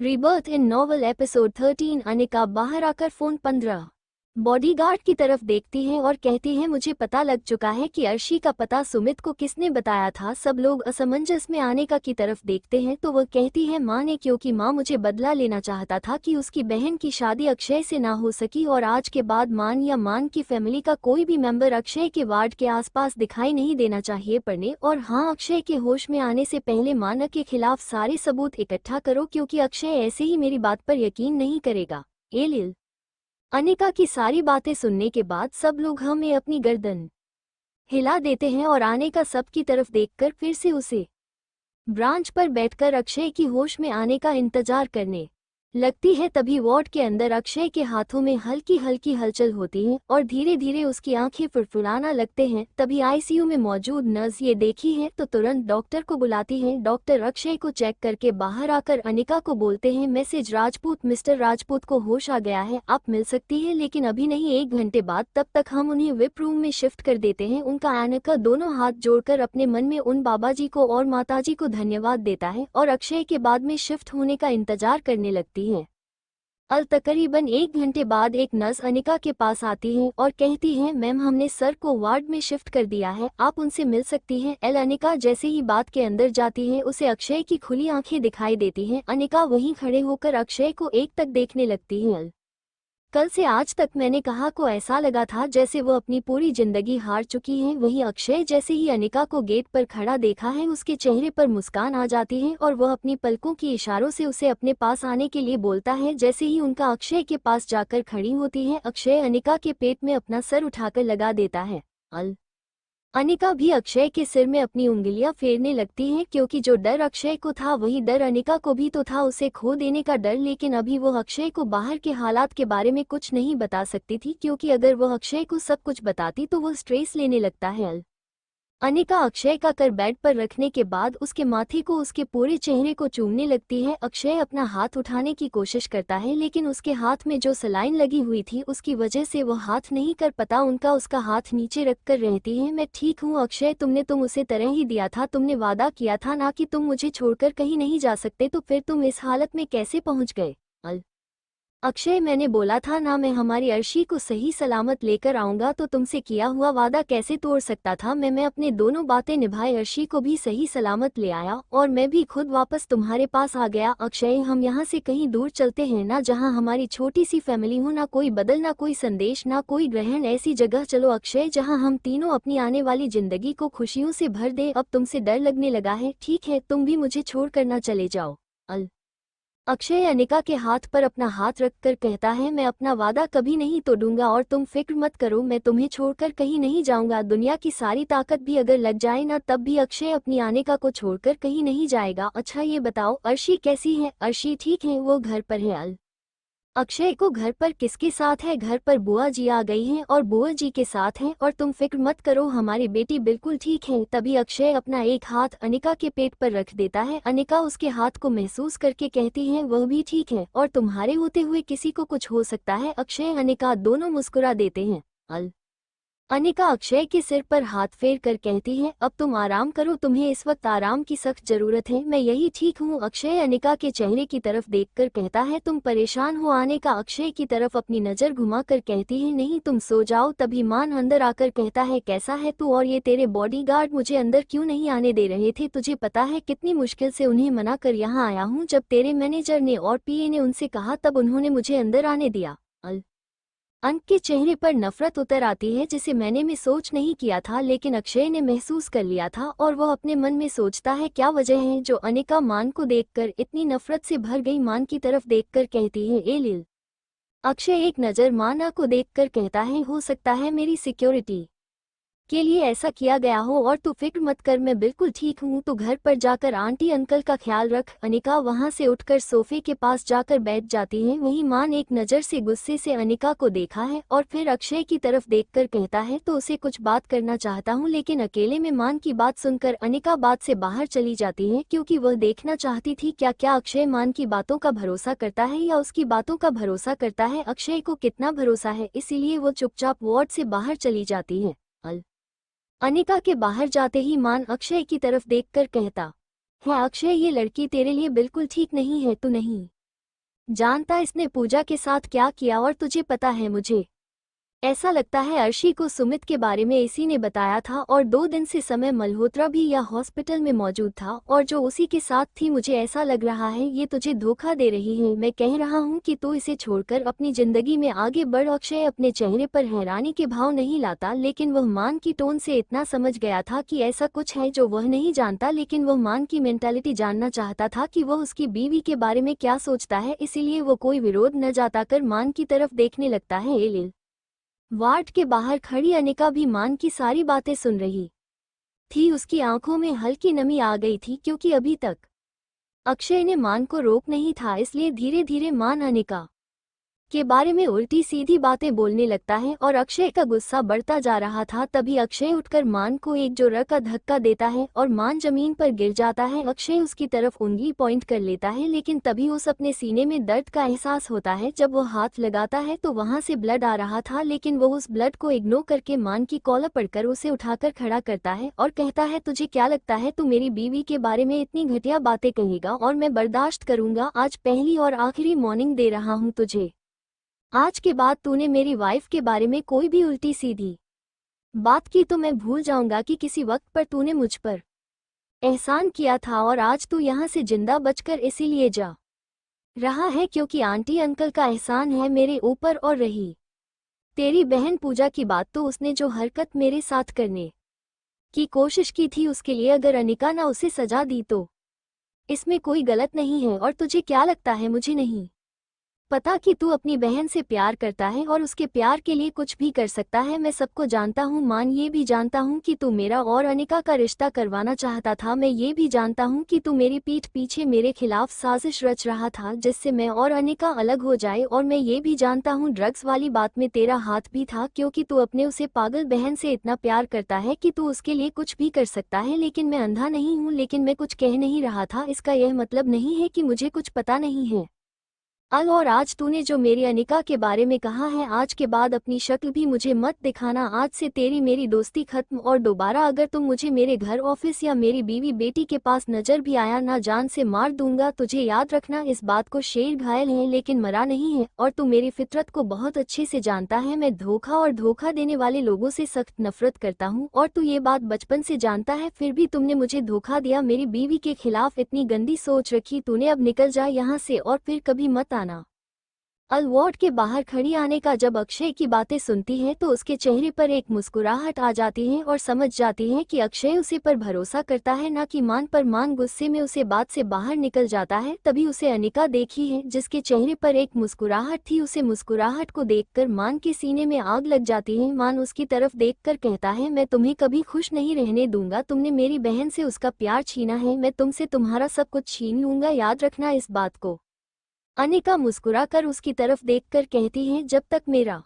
Rebirth इन novel episode 13। Anika बाहर आकर phone 15 bodyguard की तरफ देखती है और कहती है, मुझे पता लग चुका है कि अर्शी का पता सुमित को किसने बताया था। सब लोग असमंजस में अनिका की तरफ देखते हैं तो वह कहती है, माँ ने, क्योंकि माँ मुझे बदला लेना चाहता था कि उसकी बहन की शादी अक्षय से ना हो सकी और आज के बाद मान या मान की फैमिली का कोई भी मेंबर अक्षय के वार्ड के आसपास दिखाई नहीं देना चाहिए पड़ने। और हाँ, अक्षय के होश में आने से पहले माना के खिलाफ सारे सबूत इकट्ठा करो क्योंकि अक्षय ऐसे ही मेरी बात पर यकीन नहीं करेगा। एलिल। अनिका की सारी बातें सुनने के बाद सब लोग हमें अपनी गर्दन हिला देते हैं और अनिका सब की तरफ देखकर फिर से उसे ब्रांच पर बैठकर अक्षय की होश में आने का इंतजार करने लगती है। तभी वार्ड के अंदर अक्षय के हाथों में हल्की हल्की हलचल होती है और धीरे धीरे उसकी आंखें फुड़फुड़ाना लगते हैं। तभी आईसीयू में मौजूद नर्स ये देखी है तो तुरंत डॉक्टर को बुलाती है। डॉक्टर अक्षय को चेक करके बाहर आकर अनिका को बोलते हैं, मैसेज राजपूत, मिस्टर राजपूत को होश आ गया है, आप मिल सकती है लेकिन अभी नहीं, 1 घंटे बाद। तब तक हम उन्हें विप रूम में शिफ्ट कर देते हैं। उनका अनिका दोनों हाथ जोड़कर अपने मन में उन बाबाजी को और माताजी को धन्यवाद देता है और अक्षय के बाद में शिफ्ट होने का इंतजार करने लगती है। तकरीबन 1 घंटे बाद एक नर्स अनिका के पास आती है और कहती है, मैम हमने सर को वार्ड में शिफ्ट कर दिया है, आप उनसे मिल सकती हैं। अनिका जैसे ही बात के अंदर जाती है उसे अक्षय की खुली आंखें दिखाई देती हैं। अनिका वहीं खड़े होकर अक्षय को एक तक देखने लगती है। कल से आज तक मैंने कहा को ऐसा लगा था जैसे वो अपनी पूरी जिंदगी हार चुकी है। वहीं अक्षय जैसे ही अनिका को गेट पर खड़ा देखा है उसके चेहरे पर मुस्कान आ जाती है और वह अपनी पलकों की इशारों से उसे अपने पास आने के लिए बोलता है। जैसे ही उनका अक्षय के पास जाकर खड़ी होती है, अक्षय अनिका के पेट में अपना सर उठाकर लगा देता है। अनिका भी अक्षय के सिर में अपनी उंगलियां फेरने लगती हैं क्योंकि जो डर अक्षय को था वही डर अनिका को भी तो था, उसे खो देने का डर। लेकिन अभी वो अक्षय को बाहर के हालात के बारे में कुछ नहीं बता सकती थी क्योंकि अगर वह अक्षय को सब कुछ बताती तो वह स्ट्रेस लेने लगता है। अनिका अक्षय का कर बेड पर रखने के बाद उसके माथे को, उसके पूरे चेहरे को चूमने लगती है। अक्षय अपना हाथ उठाने की कोशिश करता है लेकिन उसके हाथ में जो सलाइन लगी हुई थी उसकी वजह से वह हाथ नहीं कर पाता। उसका हाथ नीचे रखकर रहती है। मैं ठीक हूँ अक्षय, तुम उसे तरह ही दिया था, तुमने वादा किया था ना कि तुम मुझे छोड़कर कहीं नहीं जा सकते, तो फिर तुम इस हालत में कैसे पहुँच गए? अक्षय, मैंने बोला था ना मैं हमारी अर्शी को सही सलामत लेकर आऊंगा, तो तुमसे किया हुआ वादा कैसे तोड़ सकता था? मैं अपने दोनों बातें निभाए, अर्शी को भी सही सलामत ले आया और मैं भी खुद वापस तुम्हारे पास आ गया। अक्षय, हम यहाँ से कहीं दूर चलते हैं ना, जहाँ हमारी छोटी सी फैमिली हो, ना कोई बदल, ना कोई संदेश, ना कोई ग्रहण, ऐसी जगह चलो अक्षय जहाँ हम तीनों अपनी आने वाली जिंदगी को खुशियों से भर दे। अब तुमसे डर लगने लगा है, ठीक है, तुम भी मुझे छोड़कर ना चले जाओ। अक्षय अनिका के हाथ पर अपना हाथ रखकर कहता है, मैं अपना वादा कभी नहीं तोड़ूंगा और तुम फिक्र मत करो, मैं तुम्हें छोड़कर कहीं नहीं जाऊंगा। दुनिया की सारी ताकत भी अगर लग जाए ना, तब भी अक्षय अपनी अनिका को छोड़कर कहीं नहीं जाएगा। अच्छा ये बताओ, अर्शी कैसी है? अर्शी ठीक है, वो घर पर है। अक्षय को घर पर किसके साथ है? घर पर बुआ जी आ गई हैं और बुआ जी के साथ हैं और तुम फिक्र मत करो, हमारी बेटी बिल्कुल ठीक है। तभी अक्षय अपना एक हाथ अनिका के पेट पर रख देता है। अनिका उसके हाथ को महसूस करके कहती है, वह भी ठीक है और तुम्हारे होते हुए किसी को कुछ हो सकता है? अक्षय अनिका दोनों मुस्कुरा देते हैं। अनिका अक्षय के सिर पर हाथ फेर कर कहती है, अब तुम आराम करो, तुम्हें इस वक्त आराम की सख्त जरूरत है, मैं यही ठीक हूँ। अक्षय अनिका के चेहरे की तरफ देखकर कहता है, तुम परेशान हो? अनिका अक्षय की तरफ अपनी नज़र घुमाकर कहती है, नहीं तुम सो जाओ। तभी मान अंदर आकर कहता है, कैसा है तू? और ये तेरे बॉडीगार्ड मुझे अंदर क्यों नहीं आने दे रहे थे? तुझे पता है कितनी मुश्किल से उन्हें मना कर यहाँ आया हूँ। जब तेरे मैनेजर ने और पीए ने उनसे कहा तब उन्होंने मुझे अंदर आने दिया। अंक के चेहरे पर नफरत उतर आती है, जिसे मैंने में सोच नहीं किया था लेकिन अक्षय ने महसूस कर लिया था और वह अपने मन में सोचता है, क्या वजह है जो अनिका मान को देखकर इतनी नफरत से भर गई? मान की तरफ देखकर कहती है, ए लिल। अक्षय एक नज़र माना को देखकर कहता है, हो सकता है मेरी सिक्योरिटी के लिए ऐसा किया गया हो और तू फिक्र मत कर, मैं बिल्कुल ठीक हूँ। तो घर पर जाकर आंटी अंकल का ख्याल रख। अनिका वहाँ से उठकर सोफे के पास जाकर बैठ जाती है। वहीं मान एक नज़र से गुस्से से अनिका को देखा है और फिर अक्षय की तरफ देखकर कहता है, तो उसे कुछ बात करना चाहता हूँ लेकिन अकेले में। मान की बात सुनकर अनिका बात से बाहर चली जाती है क्योंकि वह देखना चाहती थी क्या अक्षय मान की बातों का भरोसा करता है या उसकी बातों का भरोसा करता है, अक्षय को कितना भरोसा है। इसीलिए वो चुपचाप वार्ड से बाहर चली जाती है। अनिका के बाहर जाते ही मान अक्षय की तरफ देखकर कहता है, अक्षय ये लड़की तेरे लिए बिल्कुल ठीक नहीं है, तू नहीं जानता इसने पूजा के साथ क्या किया, और तुझे पता है मुझे ऐसा लगता है अर्शी को सुमित के बारे में इसी ने बताया था, और 2 दिन से समय मल्होत्रा भी यह हॉस्पिटल में मौजूद था और जो उसी के साथ थी। मुझे ऐसा लग रहा है ये तुझे धोखा दे रही है। मैं कह रहा हूँ कि तू इसे छोड़कर अपनी जिंदगी में आगे बढ़। अक्षय अपने चेहरे पर हैरानी के भाव नहीं लाता, लेकिन वह मान की टोन से इतना समझ गया था कि ऐसा कुछ है जो वह नहीं जानता, लेकिन वह मान की मेंटालिटी जानना चाहता था कि वह उसकी बीवी के बारे में क्या सोचता है, इसीलिए वो कोई विरोध न जताकर मान की तरफ देखने लगता है। एलिल वार्ड के बाहर खड़ी अनिका भी मान की सारी बातें सुन रही थी। उसकी आंखों में हल्की नमी आ गई थी, क्योंकि अभी तक अक्षय ने मान को रोक नहीं था, इसलिए धीरे धीरे मान अनिका के बारे में उल्टी सीधी बातें बोलने लगता है और अक्षय का गुस्सा बढ़ता जा रहा था। तभी अक्षय उठकर मान को एक जोर का धक्का देता है और मान जमीन पर गिर जाता है। अक्षय उसकी तरफ उंगली पॉइंट कर लेता है, लेकिन तभी उस अपने सीने में दर्द का एहसास होता है। जब वो हाथ लगाता है तो वहां से ब्लड आ रहा था, लेकिन वो उस ब्लड को इग्नोर करके मान की कॉलर पकड़कर उसे उठाकर खड़ा करता है और कहता है, तुझे क्या लगता है तू मेरी बीवी के बारे में इतनी घटिया बातें कहेगा और मैं बर्दाश्त करूंगा? आज पहली और आखिरी मॉर्निंग दे रहा हूं तुझे। आज के बाद तूने मेरी वाइफ के बारे में कोई भी उल्टी सीधी बात की तो मैं भूल जाऊंगा कि किसी वक्त पर तूने मुझ पर एहसान किया था, और आज तू यहाँ से जिंदा बचकर इसीलिए जा रहा है क्योंकि आंटी अंकल का एहसान है मेरे ऊपर। और रही तेरी बहन पूजा की बात, तो उसने जो हरकत मेरे साथ करने की कोशिश की थी उसके लिए अगर अनिका ना उसे सजा दी तो इसमें कोई गलत नहीं है। और तुझे क्या लगता है मुझे नहीं पता कि तू अपनी बहन से प्यार करता है और उसके प्यार के लिए कुछ भी कर सकता है? मैं सबको जानता हूँ मान, ये भी जानता हूँ कि तू मेरा और अनिका का रिश्ता करवाना चाहता था। मैं ये भी जानता हूँ कि तू मेरी पीठ पीछे मेरे खिलाफ साजिश रच रहा था जिससे मैं और अनिका अलग हो जाए। और मैं ये भी जानता हूँ ड्रग्स वाली बात में तेरा हाथ भी था, क्योंकि तू अपने उसे पागल बहन से इतना प्यार करता है कि तू उसके लिए कुछ भी कर सकता है। लेकिन मैं अंधा नहीं हूँ, लेकिन मैं कुछ कह नहीं रहा था। इसका यह मतलब नहीं है कि मुझे कुछ पता नहीं है। और आज तूने जो मेरी अनिका के बारे में कहा है, आज के बाद अपनी शक्ल भी मुझे मत दिखाना। आज से तेरी मेरी दोस्ती खत्म, और दोबारा अगर तुम मुझे मेरे घर, ऑफिस या मेरी बीवी बेटी के पास नजर भी आया ना, जान से मार दूंगा। तुझे याद रखना इस बात को, शेर घायल है लेकिन मरा नहीं है, और तू मेरी फितरत को बहुत अच्छे से जानता है। मैं धोखा और धोखा देने वाले लोगों से सख्त नफरत करता हूँ, और तू ये बात बचपन से जानता है। फिर भी तुमने मुझे धोखा दिया, मेरी बीवी के खिलाफ इतनी गंदी सोच रखी तूने। अब निकल जा यहाँ से और फिर कभी मत आना। अलवार्ड के बाहर खड़ी आने का जब अक्षय की बातें सुनती है तो उसके चेहरे पर एक मुस्कुराहट आ जाती है और समझ जाती है कि अक्षय उसे पर भरोसा करता है, ना कि मान पर। मान गुस्से में उसे बात से बाहर निकल जाता है। तभी उसे अनिका देखी है जिसके चेहरे पर एक मुस्कुराहट थी। उसे मुस्कुराहट को देखकर मान के सीने में आग लग जाती है। मान उसकी तरफ देखकर कहता है, मैं तुम्हें कभी खुश नहीं रहने दूंगा। तुमने मेरी बहन से उसका प्यार छीना है, मैं तुमसे तुम्हारा सब कुछ छीन लूंगा, याद रखना इस बात को। अनिका मुस्कुराकर उसकी तरफ देखकर कहती है, जब तक मेरा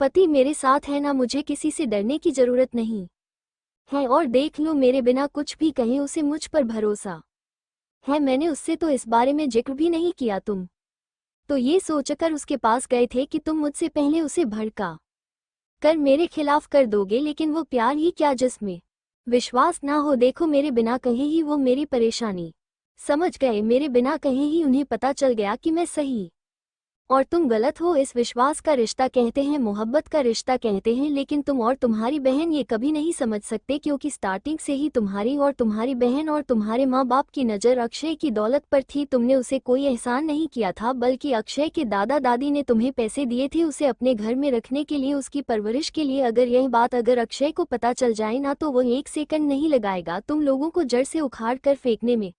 पति मेरे साथ है ना, मुझे किसी से डरने की जरूरत नहीं है। और देख लो, मेरे बिना कुछ भी कहे उसे मुझ पर भरोसा है। मैंने उससे तो इस बारे में जिक्र भी नहीं किया। तुम तो ये सोचकर उसके पास गए थे कि तुम मुझसे पहले उसे भड़का कर मेरे खिलाफ कर दोगे, लेकिन वो प्यार ही क्या जिसमें विश्वास ना हो। देखो, मेरे बिना कहे ही वो मेरी परेशानी समझ गए, मेरे बिना कहे ही उन्हें पता चल गया कि मैं सही और तुम गलत हो। इस विश्वास का रिश्ता कहते हैं, मोहब्बत का रिश्ता कहते हैं, लेकिन तुम और तुम्हारी बहन ये कभी नहीं समझ सकते, क्योंकि स्टार्टिंग से ही तुम्हारी और तुम्हारी बहन और तुम्हारे माँ बाप की नज़र अक्षय की दौलत पर थी। तुमने उसे कोई एहसान नहीं किया था, बल्कि अक्षय के दादा दादी ने तुम्हें पैसे दिए थे उसे अपने घर में रखने के लिए, उसकी परवरिश के लिए। अगर यह बात अगर अक्षय को पता चल जाए ना, तो वह 1 सेकंड नहीं लगाएगा तुम लोगों को जड़ से उखाड़ कर फेंकने में।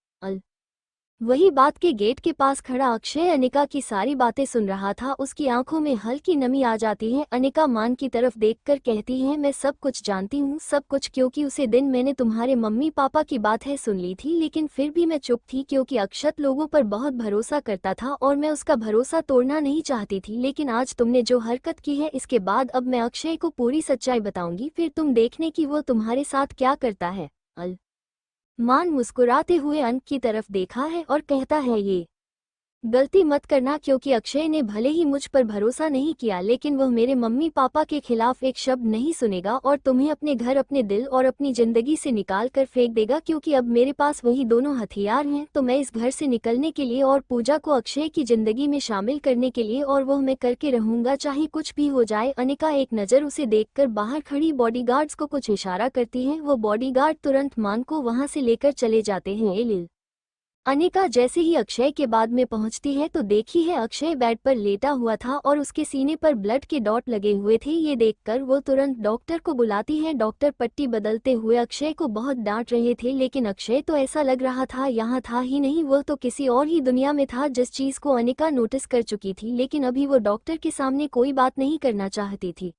वही बात के गेट के पास खड़ा अक्षय अनिका की सारी बातें सुन रहा था। उसकी आंखों में हल्की नमी आ जाती है। अनिका मान की तरफ देखकर कहती है, मैं सब कुछ जानती हूँ, सब कुछ, क्योंकि उसे दिन मैंने तुम्हारे मम्मी पापा की बात है सुन ली थी, लेकिन फिर भी मैं चुप थी, क्योंकि अक्षत लोगों पर बहुत भरोसा करता था और मैं उसका भरोसा तोड़ना नहीं चाहती थी। लेकिन आज तुमने जो हरकत की है, इसके बाद अब मैं अक्षय को पूरी सच्चाई बताऊंगी, फिर तुम देखने की वो तुम्हारे साथ क्या करता है। मान मुस्कुराते हुए अंक की तरफ देखा है और कहता है, ये गलती मत करना, क्योंकि अक्षय ने भले ही मुझ पर भरोसा नहीं किया, लेकिन वह मेरे मम्मी पापा के खिलाफ एक शब्द नहीं सुनेगा और तुम्हें अपने घर, अपने दिल और अपनी जिंदगी से निकाल कर फेंक देगा, क्योंकि अब मेरे पास वही दोनों हथियार हैं। तो मैं इस घर से निकलने के लिए और पूजा को अक्षय की जिंदगी में शामिल करने के लिए, और वह मैं करके रहूंगा चाहे कुछ भी हो जाए। अनिका एक नज़र उसे देखकर बाहर खड़ी बॉडीगार्ड्स को कुछ इशारा करती है। वो बॉडीगार्ड तुरंत मान को वहां से लेकर चले जाते हैं। अनिका जैसे ही अक्षय के बाद में पहुंचती है तो देखी है अक्षय बेड पर लेटा हुआ था और उसके सीने पर ब्लड के डॉट लगे हुए थे। ये देखकर वो तुरंत डॉक्टर को बुलाती है। डॉक्टर पट्टी बदलते हुए अक्षय को बहुत डांट रहे थे, लेकिन अक्षय तो ऐसा लग रहा था यहाँ था ही नहीं, वह तो किसी और ही दुनिया में था, जिस चीज को अनिका नोटिस कर चुकी थी। लेकिन अभी वो डॉक्टर के सामने कोई बात नहीं करना चाहती थी।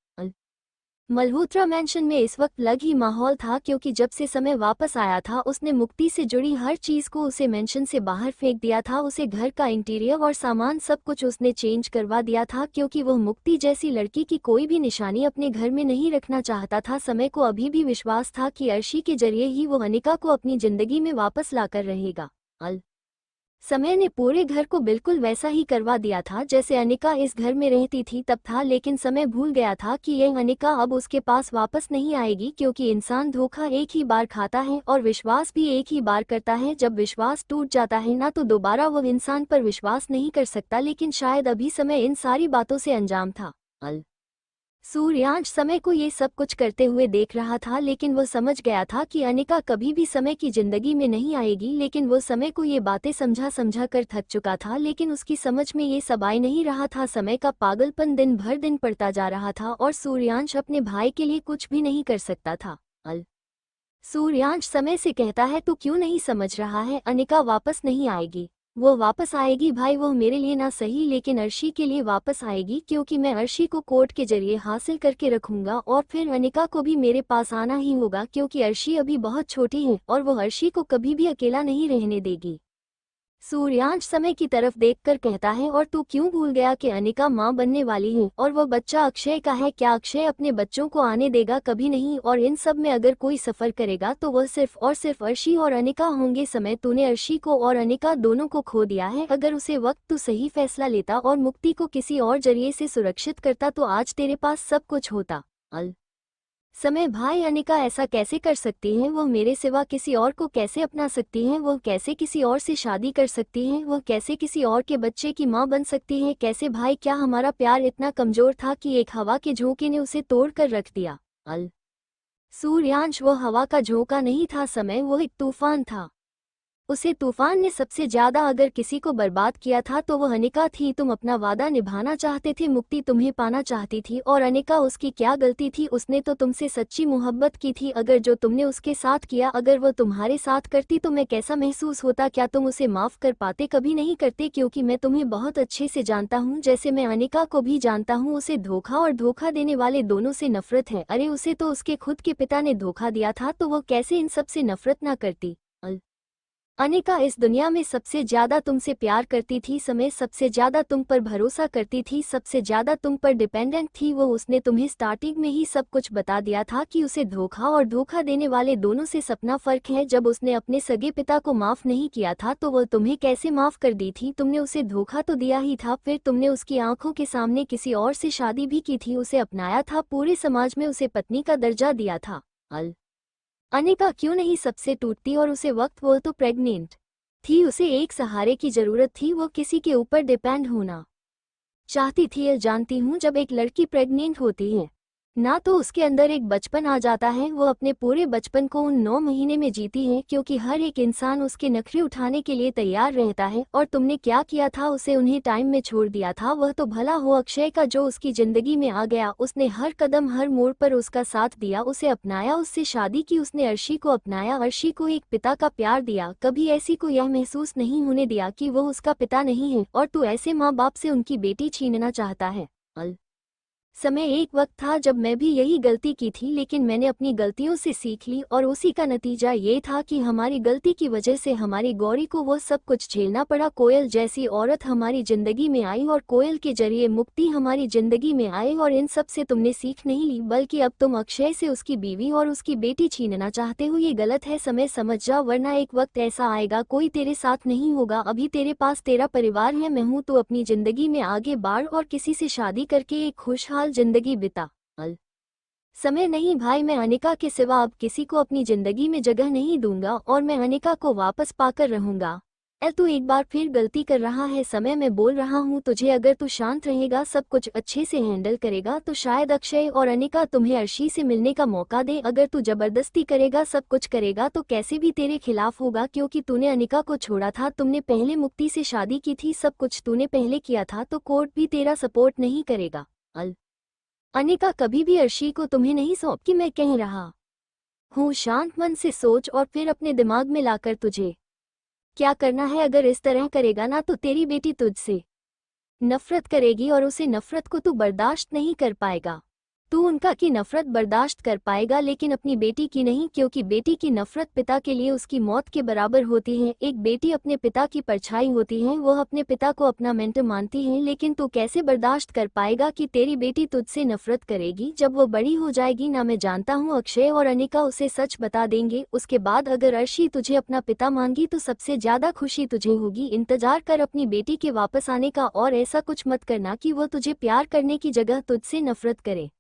मल्होत्रा मैंशन में इस वक्त अलग ही माहौल था, क्योंकि जब से समय वापस आया था उसने मुक्ति से जुड़ी हर चीज को उसे मैंशन से बाहर फेंक दिया था। उसे घर का इंटीरियर और सामान सब कुछ उसने चेंज करवा दिया था, क्योंकि वह मुक्ति जैसी लड़की की कोई भी निशानी अपने घर में नहीं रखना चाहता था। समय को अभी भी विश्वास था कि अर्शी के जरिए ही वो अनिका को अपनी जिंदगी में वापस लाकर रहेगा। समय ने पूरे घर को बिल्कुल वैसा ही करवा दिया था जैसे अनिका इस घर में रहती थी तब था, लेकिन समय भूल गया था कि यह अनिका अब उसके पास वापस नहीं आएगी, क्योंकि इंसान धोखा एक ही बार खाता है और विश्वास भी एक ही बार करता है। जब विश्वास टूट जाता है ना, तो दोबारा वह इंसान पर विश्वास नहीं कर सकता। लेकिन शायद अभी समय इन सारी बातों से अनजान था। सूर्यांश समय को ये सब कुछ करते हुए देख रहा था, लेकिन वो समझ गया था कि अनिका कभी भी समय की जिंदगी में नहीं आएगी। लेकिन वो समय को ये बातें समझा समझा कर थक चुका था, लेकिन उसकी समझ में ये सब आई नहीं रहा था। समय का पागलपन दिन भर दिन पड़ता जा रहा था और सूर्यांश अपने भाई के लिए कुछ भी नहीं कर सकता था। सूर्यांश समय से कहता है, तू क्यों नहीं समझ रहा है? अनिका वापस नहीं आएगी। वो वापस आएगी भाई, वो मेरे लिए ना सही लेकिन अर्शी के लिए वापस आएगी, क्योंकि मैं अर्शी को कोर्ट के जरिए हासिल करके रखूंगा और फिर अनिका को भी मेरे पास आना ही होगा, क्योंकि अर्शी अभी बहुत छोटी है और वो अर्शी को कभी भी अकेला नहीं रहने देगी। सूर्यांश समय की तरफ देखकर कहता है, और तू क्यों भूल गया कि अनिका मां बनने वाली है और वो बच्चा अक्षय का है? क्या अक्षय अपने बच्चों को आने देगा? कभी नहीं। और इन सब में अगर कोई सफर करेगा तो वह सिर्फ और सिर्फ अर्शी और अनिका होंगे। समय तूने अर्शी को और अनिका दोनों को खो दिया है। अगर उसे वक्त तू सही फैसला लेता और मुक्ति को किसी और जरिए से सुरक्षित करता तो आज तेरे पास सब कुछ होता। समय भाई, अनिका ऐसा कैसे कर सकती है? वो मेरे सिवा किसी और को कैसे अपना सकती है? वो कैसे किसी और से शादी कर सकती है? वो कैसे किसी और के बच्चे की मां बन सकती है? कैसे भाई? क्या हमारा प्यार इतना कमजोर था कि एक हवा के झोंके ने उसे तोड़ कर रख दिया? सूर्यांश, वो हवा का झोंका नहीं था समय, वो एक तूफान था। उसे तूफान ने सबसे ज्यादा अगर किसी को बर्बाद किया था तो वह अनिका थी। तुम अपना वादा निभाना चाहते थे, मुक्ति तुम्हें पाना चाहती थी, और अनिका, उसकी क्या गलती थी? उसने तो तुमसे सच्ची मोहब्बत की थी। अगर जो तुमने उसके साथ किया अगर वो तुम्हारे साथ करती तो मैं कैसा महसूस होता? क्या तुम उसे माफ कर पाते? कभी नहीं करते, क्योंकि मैं तुम्हें बहुत अच्छे से जानता हूँ, जैसे मैं अनिका को भी जानता हूँ। उसे धोखा और धोखा देने वाले दोनों से नफरत है। अरे उसे तो उसके खुद के पिता ने धोखा दिया था, तो वह कैसे इन सब से नफरत ना करती? अनिका इस दुनिया में सबसे ज्यादा तुमसे प्यार करती थी। समय सबसे ज्यादा तुम पर भरोसा करती थी, सबसे ज्यादा तुम पर डिपेंडेंट थी। वो उसने तुम्हें स्टार्टिंग में ही सब कुछ बता दिया था कि उसे धोखा और धोखा देने वाले दोनों से सपना फर्क है। जब उसने अपने सगे पिता को माफ नहीं किया था तो वह तुम्हें कैसे माफ कर दी थी? तुमने उसे धोखा तो दिया ही था, फिर तुमने उसकी आंखों के सामने किसी और से शादी भी की थी, उसे अपनाया था, पूरे समाज में उसे पत्नी का दर्जा दिया था। अनिका क्यों नहीं सबसे टूटती? और उसे वक्त वो तो प्रेग्नेंट थी, उसे एक सहारे की जरूरत थी। वो किसी के ऊपर डिपेंड होना चाहती थी। यह जानती हूँ, जब एक लड़की प्रेग्नेंट होती है ना तो उसके अंदर एक बचपन आ जाता है। वो अपने पूरे बचपन को उन 9 महीने में जीती है, क्योंकि हर एक इंसान उसके नखरे उठाने के लिए तैयार रहता है। और तुमने क्या किया था? उसे उन्हें टाइम में छोड़ दिया था। वह तो भला हो अक्षय का जो उसकी जिंदगी में आ गया। उसने हर कदम हर मोड़ पर उसका साथ दिया, उसे अपनाया, उससे शादी की, उसने अर्शी को अपनाया, अर्शी को एक पिता का प्यार दिया। कभी ऐसी को यह महसूस नहीं होने दिया कि वह उसका पिता नहीं है और तू ऐसे माँ बाप से उनकी बेटी छीनना चाहता है। समय एक वक्त था जब मैं भी यही गलती की थी, लेकिन मैंने अपनी गलतियों से सीख ली और उसी का नतीजा ये था कि हमारी गलती की वजह से हमारी गौरी को वो सब कुछ झेलना पड़ा। कोयल जैसी औरत हमारी जिंदगी में आई और कोयल के जरिए मुक्ति हमारी जिंदगी में आई, और इन सब से तुमने सीख नहीं ली, बल्कि अब तुम अक्षय से उसकी बीवी और उसकी बेटी छीनना चाहते हो। ये गलत है। समय समझ जाओ, वरना एक वक्त ऐसा आएगा कोई तेरे साथ नहीं होगा। अभी तेरे पास तेरा परिवार है, मैं हूँ, तो अपनी जिंदगी में आगे बढ़ और किसी से शादी करके एक खुशहाल जिंदगी बिता। अल समय नहीं भाई, मैं अनिका के सिवा अब किसी को अपनी जिंदगी में जगह नहीं दूंगा और मैं अनिका को वापस पाकर रहूंगा। तू एक बार फिर गलती कर रहा है समय, मैं बोल रहा हूँ तुझे, अगर तू शांत रहेगा, सब कुछ अच्छे से हैंडल करेगा, तो शायद अक्षय और अनिका तुम्हें अर्शी से मिलने का मौका दे। अगर तू जबरदस्ती करेगा, सब कुछ करेगा, तो कैसे भी तेरे खिलाफ होगा, क्योंकि तूने अनिका को छोड़ा था, तुमने पहले मुक्ति से शादी की थी, सब कुछ तूने पहले किया था, तो कोर्ट भी तेरा सपोर्ट नहीं करेगा। अनिका कभी भी अर्शी को तुम्हें नहीं सौंप कि मैं कह रहा हूँ। शांत मन से सोच और फिर अपने दिमाग में लाकर तुझे क्या करना है। अगर इस तरह करेगा ना, तो तेरी बेटी तुझसे नफरत करेगी और उसे नफरत को तू बर्दाश्त नहीं कर पाएगा। तू उनका की नफरत बर्दाश्त कर पाएगा, लेकिन अपनी बेटी की नहीं, क्योंकि बेटी की नफरत पिता के लिए उसकी मौत के बराबर होती है। एक बेटी अपने पिता की परछाई होती है, वह अपने पिता को अपना मेंटर मानती है, लेकिन तू कैसे बर्दाश्त कर पाएगा कि तेरी बेटी तुझसे नफरत करेगी जब वो बड़ी हो जाएगी ना। मैं जानता हूँ अक्षय और अनिका उसे सच बता देंगे। उसके बाद अगर अर्शी तुझे अपना पिता मांगी तो सबसे ज्यादा खुशी तुझे होगी। इंतजार कर अपनी बेटी के वापस आने का, और ऐसा कुछ मत करना कि वो तुझे प्यार करने की जगह तुझसे नफरत करे।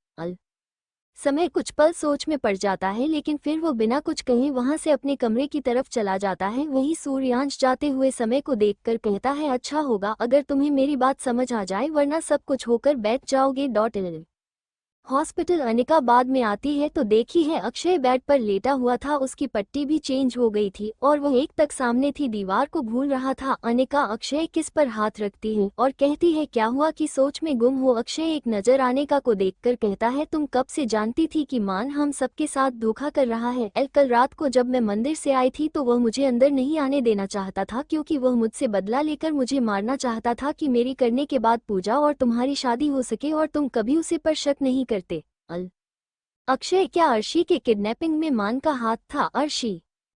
समय कुछ पल सोच में पड़ जाता है, लेकिन फिर वो बिना कुछ कहे वहां से अपने कमरे की तरफ चला जाता है। वहीं सूर्यांश जाते हुए समय को देखकर कहता है, अच्छा होगा अगर तुम्हें मेरी बात समझ आ जाए, वरना सब कुछ होकर बैठ जाओगे। हॉस्पिटल अनिका बाद में आती है तो देखी है अक्षय बेड पर लेटा हुआ था, उसकी पट्टी भी चेंज हो गई थी और वह एक तक सामने थी, दीवार को भूल रहा था। अनिका अक्षय किस पर हाथ रखती है और कहती है, क्या हुआ कि सोच में गुम हो। अक्षय एक नजर अनिका को देखकर कहता है, तुम कब से जानती थी कि मान हम सबके साथ धोखा कर रहा है। कल रात को जब मैं मंदिर से आई थी तो वह मुझे अंदर नहीं आने देना चाहता था, क्योंकि वह मुझसे बदला लेकर मुझे मारना चाहता था कि मेरी करने के बाद पूजा और तुम्हारी शादी हो सके, और तुम कभी उसे पर शक नहीं करते। अक्षय, क्या अर्शी के किडनैपिंग में मान का हाथ था? अर्शी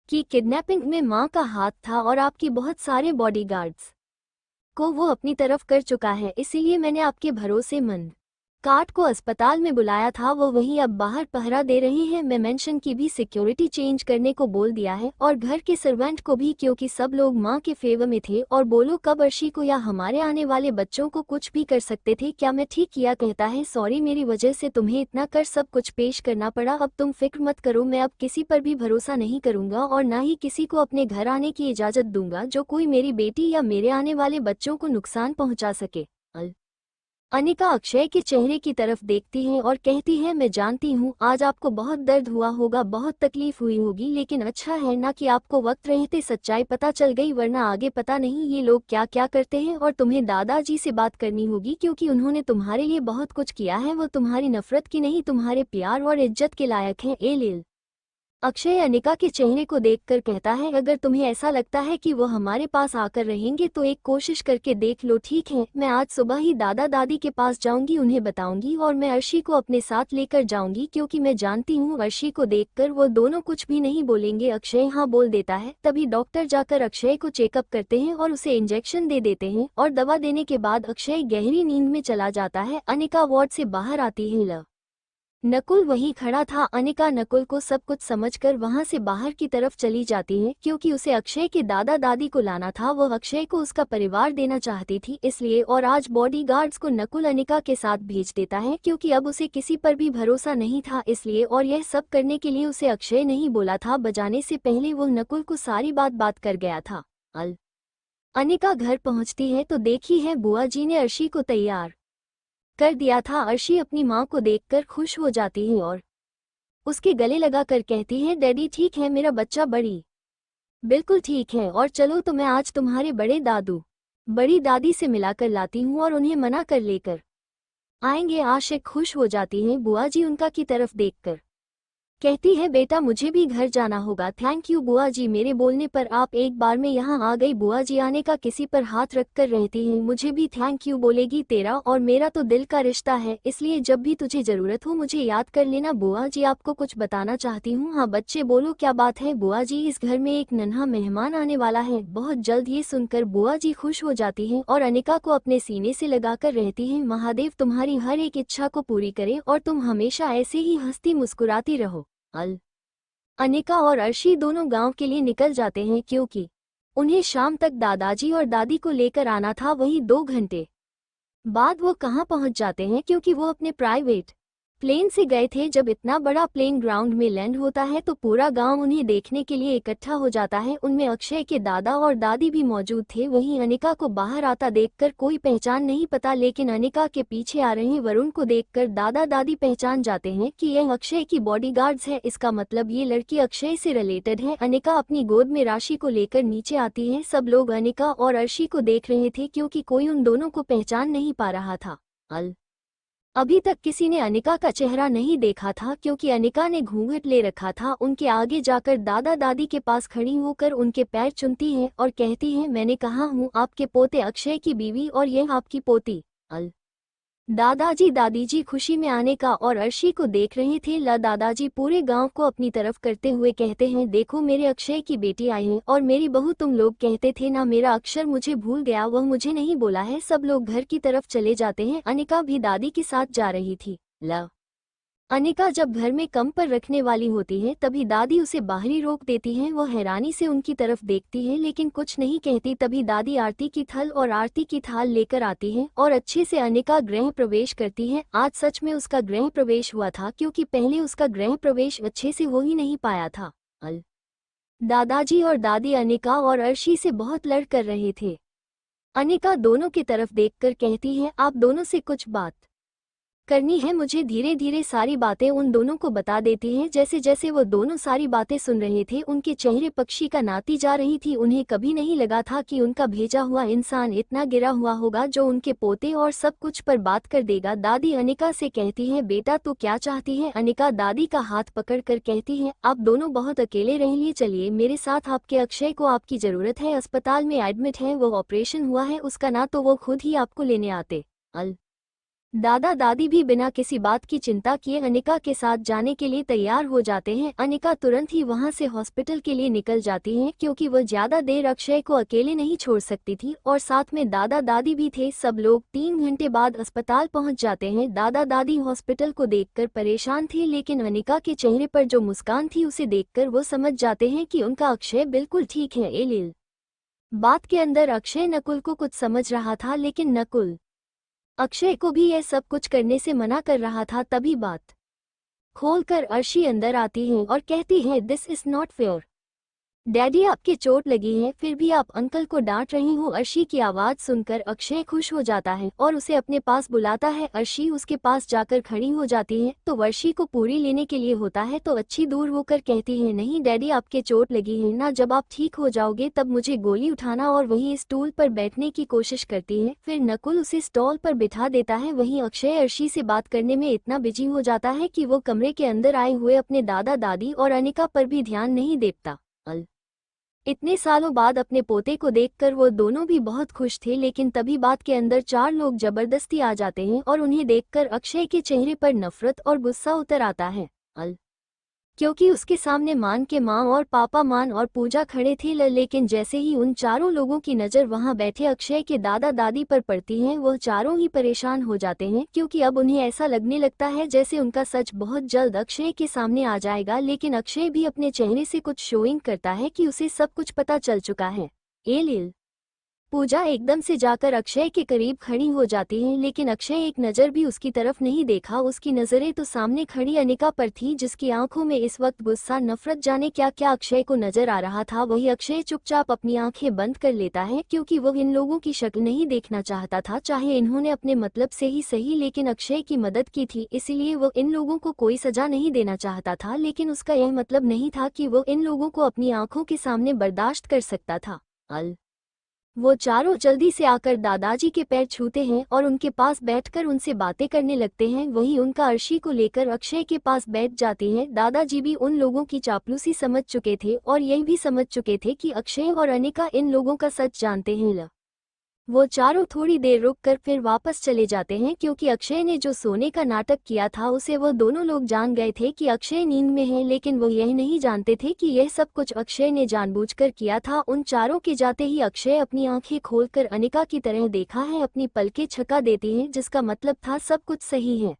की किडनैपिंग में मां का हाथ था और आपकी बहुत सारे बॉडीगार्ड्स को वो अपनी तरफ कर चुका है, इसीलिए मैंने आपके भरोसेमंद कार्ड को अस्पताल में बुलाया था, वो वहीं अब बाहर पहरा दे रहे हैं। मैं मेंशन की भी सिक्योरिटी चेंज करने को बोल दिया है और घर के सर्वेंट को भी, क्योंकि सब लोग मां के फेवर में थे और बोलो कब अर्शी को या हमारे आने वाले बच्चों को कुछ भी कर सकते थे। क्या मैं ठीक किया? कहता है, सॉरी मेरी वजह से तुम्हें इतना कर सब कुछ पेश करना पड़ा। अब तुम फिक्र मत करो, मैं अब किसी पर भी भरोसा नहीं करूंगा और ना ही किसी को अपने घर आने की इजाजत दूंगा जो कोई मेरी बेटी या मेरे आने वाले बच्चों को नुकसान पहुंचा सके। अनिका अक्षय के चेहरे की तरफ देखती है और कहती है, मैं जानती हूँ आज आपको बहुत दर्द हुआ होगा, बहुत तकलीफ हुई होगी, लेकिन अच्छा है ना कि आपको वक्त रहते सच्चाई पता चल गई, वरना आगे पता नहीं ये लोग क्या क्या करते हैं। और तुम्हें दादाजी से बात करनी होगी, क्योंकि उन्होंने तुम्हारे लिए बहुत कुछ किया है। वो तुम्हारी नफरत की नहीं, तुम्हारे प्यार और इज्जत के लायक हैं। अक्षय अनिका के चेहरे को देखकर कहता है, अगर तुम्हें ऐसा लगता है कि वो हमारे पास आकर रहेंगे तो एक कोशिश करके देख लो। ठीक है, मैं आज सुबह ही दादा दादी के पास जाऊंगी, उन्हें बताऊंगी और मैं अर्शी को अपने साथ लेकर जाऊंगी, क्योंकि मैं जानती हूँ अर्शी को देखकर वो दोनों कुछ भी नहीं बोलेंगे। अक्षय हाँ बोल देता है। तभी डॉक्टर जाकर अक्षय को चेकअप करते हैं और उसे इंजेक्शन दे देते हैं और दवा देने के बाद अक्षय गहरी नींद में चला जाता है। अनिका वार्ड से बाहर आती है। नकुल वहीं खड़ा था। अनिका नकुल को सब कुछ समझकर वहां से बाहर की तरफ चली जाती है, क्योंकि उसे अक्षय के दादा दादी को लाना था। वह अक्षय को उसका परिवार देना चाहती थी इसलिए, और आज बॉडीगार्ड्स को नकुल अनिका के साथ भेज देता है, क्योंकि अब उसे किसी पर भी भरोसा नहीं था इसलिए, और यह सब करने के लिए उसे अक्षय नहीं बोला था। बजाने से पहले वो नकुल को सारी बात कर गया था। अनिका घर पहुंचती है तो देखी है बुआ जी ने अर्शी को तैयार कर दिया था। अर्शी अपनी माँ को देखकर खुश हो जाती है और उसके गले लगाकर कहती है, डैडी ठीक है, मेरा बच्चा बिल्कुल ठीक है, और चलो तो मैं आज तुम्हारे बड़े दादू बड़ी दादी से मिलाकर लाती हूँ और उन्हें मना कर लेकर आएंगे। आशिक खुश हो जाती हैं बुआ जी उनका की तरफ देखकर। कहती है बेटा मुझे भी घर जाना होगा। थैंक यू बुआ जी, मेरे बोलने पर आप एक बार में यहाँ आ गई। बुआ जी आने का किसी पर हाथ रख कर रहती हैं। मुझे भी थैंक यू बोलेगी, तेरा और मेरा तो दिल का रिश्ता है, इसलिए जब भी तुझे जरूरत हो मुझे याद कर लेना। बुआ जी आपको कुछ बताना चाहती हूँ। हाँ बच्चे बोलो क्या बात है। बुआ जी इस घर में एक नन्हा मेहमान आने वाला है बहुत जल्द। ये सुनकर बुआ जी खुश हो जाती हैं और अनिका को अपने सीने से लगाकर रहती हैं। महादेव तुम्हारी हर एक इच्छा को पूरी करे और तुम हमेशा ऐसे ही हंसती मुस्कुराती रहो। अनिका और अर्शी दोनों गांव के लिए निकल जाते हैं क्योंकि उन्हें शाम तक दादाजी और दादी को लेकर आना था। वहीं 2 घंटे बाद वो कहाँ पहुंच जाते हैं क्योंकि वो अपने प्राइवेट प्लेन से गए थे। जब इतना बड़ा प्लेन ग्राउंड में लैंड होता है तो पूरा गांव उन्हें देखने के लिए इकट्ठा हो जाता है। उनमें अक्षय के दादा और दादी भी मौजूद थे। वहीं अनिका को बाहर आता देखकर कोई पहचान नहीं पता, लेकिन अनिका के पीछे आ रहे वरुण को देखकर दादा दादी पहचान जाते हैं कि यह अक्षय की बॉडीगार्ड्स है। इसका मतलब ये लड़की अक्षय से रिलेटेड है। अनिका अपनी गोद में राशि को लेकर नीचे आती है। सब लोग अनिका और अर्शी को देख रहे थे क्योंकि कोई उन दोनों को पहचान नहीं पा रहा था। अभी तक किसी ने अनिका का चेहरा नहीं देखा था क्योंकि अनिका ने घूंघट ले रखा था। उनके आगे जाकर दादा दादी के पास खड़ी होकर उनके पैर चूमती है और कहती है मैंने कहा हूँ आपके पोते अक्षय की बीवी और यह आपकी पोती। दादाजी दादी जी खुशी में आने का और अर्शी को देख रहे थे। दादाजी पूरे गांव को अपनी तरफ करते हुए कहते हैं देखो मेरे अक्षय की बेटी आई है और मेरी बहू। तुम लोग कहते थे ना मेरा अक्षर मुझे भूल गया, वह मुझे नहीं बोला है। सब लोग घर की तरफ चले जाते हैं। अनिका भी दादी के साथ जा रही थी। अनिका जब घर में कम पर रखने वाली होती है तभी दादी उसे बाहरी रोक देती है। वो हैरानी से उनकी तरफ देखती है लेकिन कुछ नहीं कहती। तभी दादी आरती की थल और आरती की थाल लेकर आती है और अच्छे से अनिका गृह प्रवेश करती है। आज सच में उसका गृह प्रवेश हुआ था क्योंकि पहले उसका गृह प्रवेश अच्छे से हो ही नहीं पाया था। दादाजी और दादी अनिका और अर्शी से बहुत लड़ कर रहे थे। अनिका दोनों की तरफ देखकर कहती है आप दोनों से कुछ बात करनी है मुझे। धीरे धीरे सारी बातें उन दोनों को बता देती हैं। जैसे जैसे वो दोनों सारी बातें सुन रहे थे उनके चेहरे पक्षी का नाती जा रही थी। उन्हें कभी नहीं लगा था कि उनका भेजा हुआ इंसान इतना गिरा हुआ होगा जो उनके पोते और सब कुछ पर बात कर देगा। दादी अनिका से कहती है बेटा तो क्या चाहती है। अनिका दादी का हाथ पकड़ कर कहती है आप दोनों बहुत अकेले रहिए, चलिए मेरे साथ। आपके अक्षय को आपकी जरूरत है, अस्पताल में एडमिट है, वो ऑपरेशन हुआ है उसका, ना तो वो खुद ही आपको लेने आते। दादा दादी भी बिना किसी बात की चिंता किए अनिका के साथ जाने के लिए तैयार हो जाते हैं। अनिका तुरंत ही वहां से हॉस्पिटल के लिए निकल जाती हैं क्योंकि वह ज्यादा देर अक्षय को अकेले नहीं छोड़ सकती थी और साथ में दादा दादी भी थे। सब लोग 3 घंटे बाद अस्पताल पहुंच जाते हैं। दादा दादी हॉस्पिटल को देखकर परेशान थे लेकिन अनिका के चेहरे पर जो मुस्कान थी उसे देखकर वो समझ जाते हैं कि उनका अक्षय बिल्कुल ठीक है। बात के अंदर अक्षय नकुल को कुछ समझ रहा था लेकिन नकुल अक्षय को भी यह सब कुछ करने से मना कर रहा था। तभी बात खोलकर अर्शी अंदर आती है और कहती है this is not fair. Daddy आपके चोट लगी है फिर भी आप अंकल को डांट रही हो। अर्शी की आवाज सुनकर अक्षय खुश हो जाता है और उसे अपने पास बुलाता है। अर्शी उसके पास जाकर खड़ी हो जाती है तो वर्षी को पूरी लेने के लिए होता है तो अच्छी दूर होकर कहती है नहीं डैडी आपके चोट लगी है ना, जब आप ठीक हो जाओगे तब मुझे गोली उठाना। और वही स्टूल पर बैठने की कोशिश करती है। फिर नकुल उसे स्टॉल पर बिठा देता है। वहीं अक्षय अर्शी से बात करने में इतना बिजी हो जाता है कि वो कमरे के अंदर आए हुए अपने दादा दादी और अनिका पर भी ध्यान नहीं देता। इतने सालों बाद अपने पोते को देखकर वो दोनों भी बहुत खुश थे लेकिन तभी बात के अंदर 4 लोग जबरदस्ती आ जाते हैं और उन्हें देखकर अक्षय के चेहरे पर नफरत और गुस्सा उतर आता है। क्योंकि उसके सामने मान के माँ और पापा मान और पूजा खड़े थे लेकिन जैसे ही उन चारों लोगों की नज़र वहां बैठे अक्षय के दादा दादी पर पड़ती है वह चारों ही परेशान हो जाते हैं क्योंकि अब उन्हें ऐसा लगने लगता है जैसे उनका सच बहुत जल्द अक्षय के सामने आ जाएगा। लेकिन अक्षय भी अपने चेहरे से कुछ शोइंग करता है कि उसे सब कुछ पता चल चुका है। पूजा एकदम से जाकर अक्षय के करीब खड़ी हो जाती है लेकिन अक्षय एक नज़र भी उसकी तरफ नहीं देखा। उसकी नज़रें तो सामने खड़ी अनिका पर थी जिसकी आंखों में इस वक्त गुस्सा नफरत जाने क्या क्या अक्षय को नजर आ रहा था। वही अक्षय चुपचाप अपनी आंखें बंद कर लेता है क्योंकि वो इन लोगों की शक्ल नहीं देखना चाहता था। चाहे इन्होंने अपने मतलब से ही सही लेकिन अक्षय की मदद की थी इसीलिए वो इन लोगों को कोई सजा नहीं देना चाहता था। लेकिन उसका यह मतलब नहीं था कि वो इन लोगों को अपनी आंखों के सामने बर्दाश्त कर सकता था। वो चारों जल्दी से आकर दादाजी के पैर छूते हैं और उनके पास बैठकर उनसे बातें करने लगते हैं। वहीं उनका अर्शी को लेकर अक्षय के पास बैठ जाते हैं। दादाजी भी उन लोगों की चापलूसी समझ चुके थे और यह भी समझ चुके थे कि अक्षय और अनिका इन लोगों का सच जानते हैं। वो चारों थोड़ी देर रुककर फिर वापस चले जाते हैं क्योंकि अक्षय ने जो सोने का नाटक किया था उसे वो दोनों लोग जान गए थे कि अक्षय नींद में है, लेकिन वो यह नहीं जानते थे कि यह सब कुछ अक्षय ने जानबूझकर किया था। उन चारों के जाते ही अक्षय अपनी आंखें खोलकर अनिका की तरह देखा है, अपनी पलकें झपका देती हैं, जिसका मतलब था सब कुछ सही है।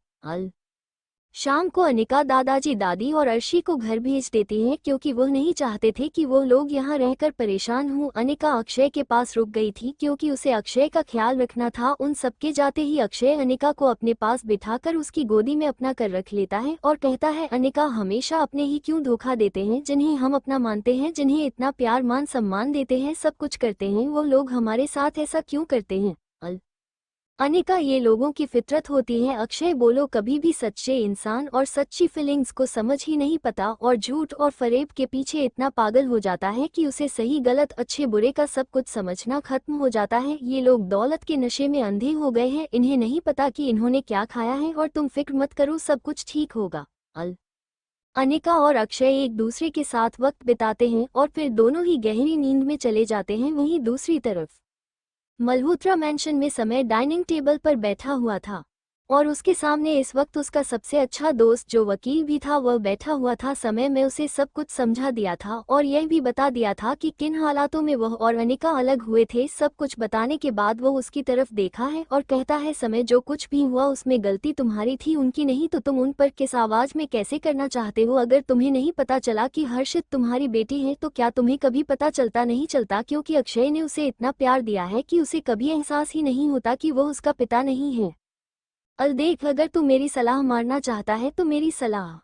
शाम को अनिका दादाजी दादी और अर्शी को घर भेज देती हैं क्योंकि वो नहीं चाहते थे कि वो लोग यहाँ रहकर परेशान हों। अनिका अक्षय के पास रुक गई थी क्योंकि उसे अक्षय का ख्याल रखना था। उन सबके जाते ही अक्षय अनिका को अपने पास बिठाकर उसकी गोदी में अपना कर रख लेता है और कहता है, अनिका हमेशा अपने ही क्यों धोखा देते हैं, जिन्हें हम अपना मानते हैं, जिन्हें इतना प्यार मान सम्मान देते हैं, सब कुछ करते हैं, वो लोग हमारे साथ ऐसा क्यों करते हैं। अनिका, ये लोगों की फितरत होती है। अक्षय बोलो, कभी भी सच्चे इंसान और सच्ची फीलिंग्स को समझ ही नहीं पता और झूठ और फरेब के पीछे इतना पागल हो जाता है कि उसे सही गलत अच्छे बुरे का सब कुछ समझना खत्म हो जाता है। ये लोग दौलत के नशे में अंधे हो गए हैं, इन्हें नहीं पता कि इन्होंने क्या खाया है। और तुम फिक्र मत करो, सब कुछ ठीक होगा। अनिका और अक्षय एक दूसरे के साथ वक्त बिताते हैं और फिर दोनों ही गहरी नींद में चले जाते हैं। वहीं दूसरी तरफ मल्होत्रा मैंशन में समय डाइनिंग टेबल पर बैठा हुआ था और उसके सामने इस वक्त उसका सबसे अच्छा दोस्त जो वकील भी था वह बैठा हुआ था। समय में उसे सब कुछ समझा दिया था और यह भी बता दिया था कि किन हालातों में वह और अनिका अलग हुए थे। सब कुछ बताने के बाद वह उसकी तरफ देखा है और कहता है, समय जो कुछ भी हुआ उसमें गलती तुम्हारी थी, उनकी नहीं। तो तुम उन पर किस आवाज में कैसे करना चाहते हो? अगर तुम्हें नहीं पता चला कि हर्षित तुम्हारी बेटी है तो क्या तुम्हें कभी पता चलता? नहीं चलता, क्योंकि अक्षय ने उसे इतना प्यार दिया है कि उसे कभी एहसास ही नहीं होता कि वह उसका पिता नहीं है। देख, अगर तू मेरी सलाह मानना चाहता है तो मेरी सलाह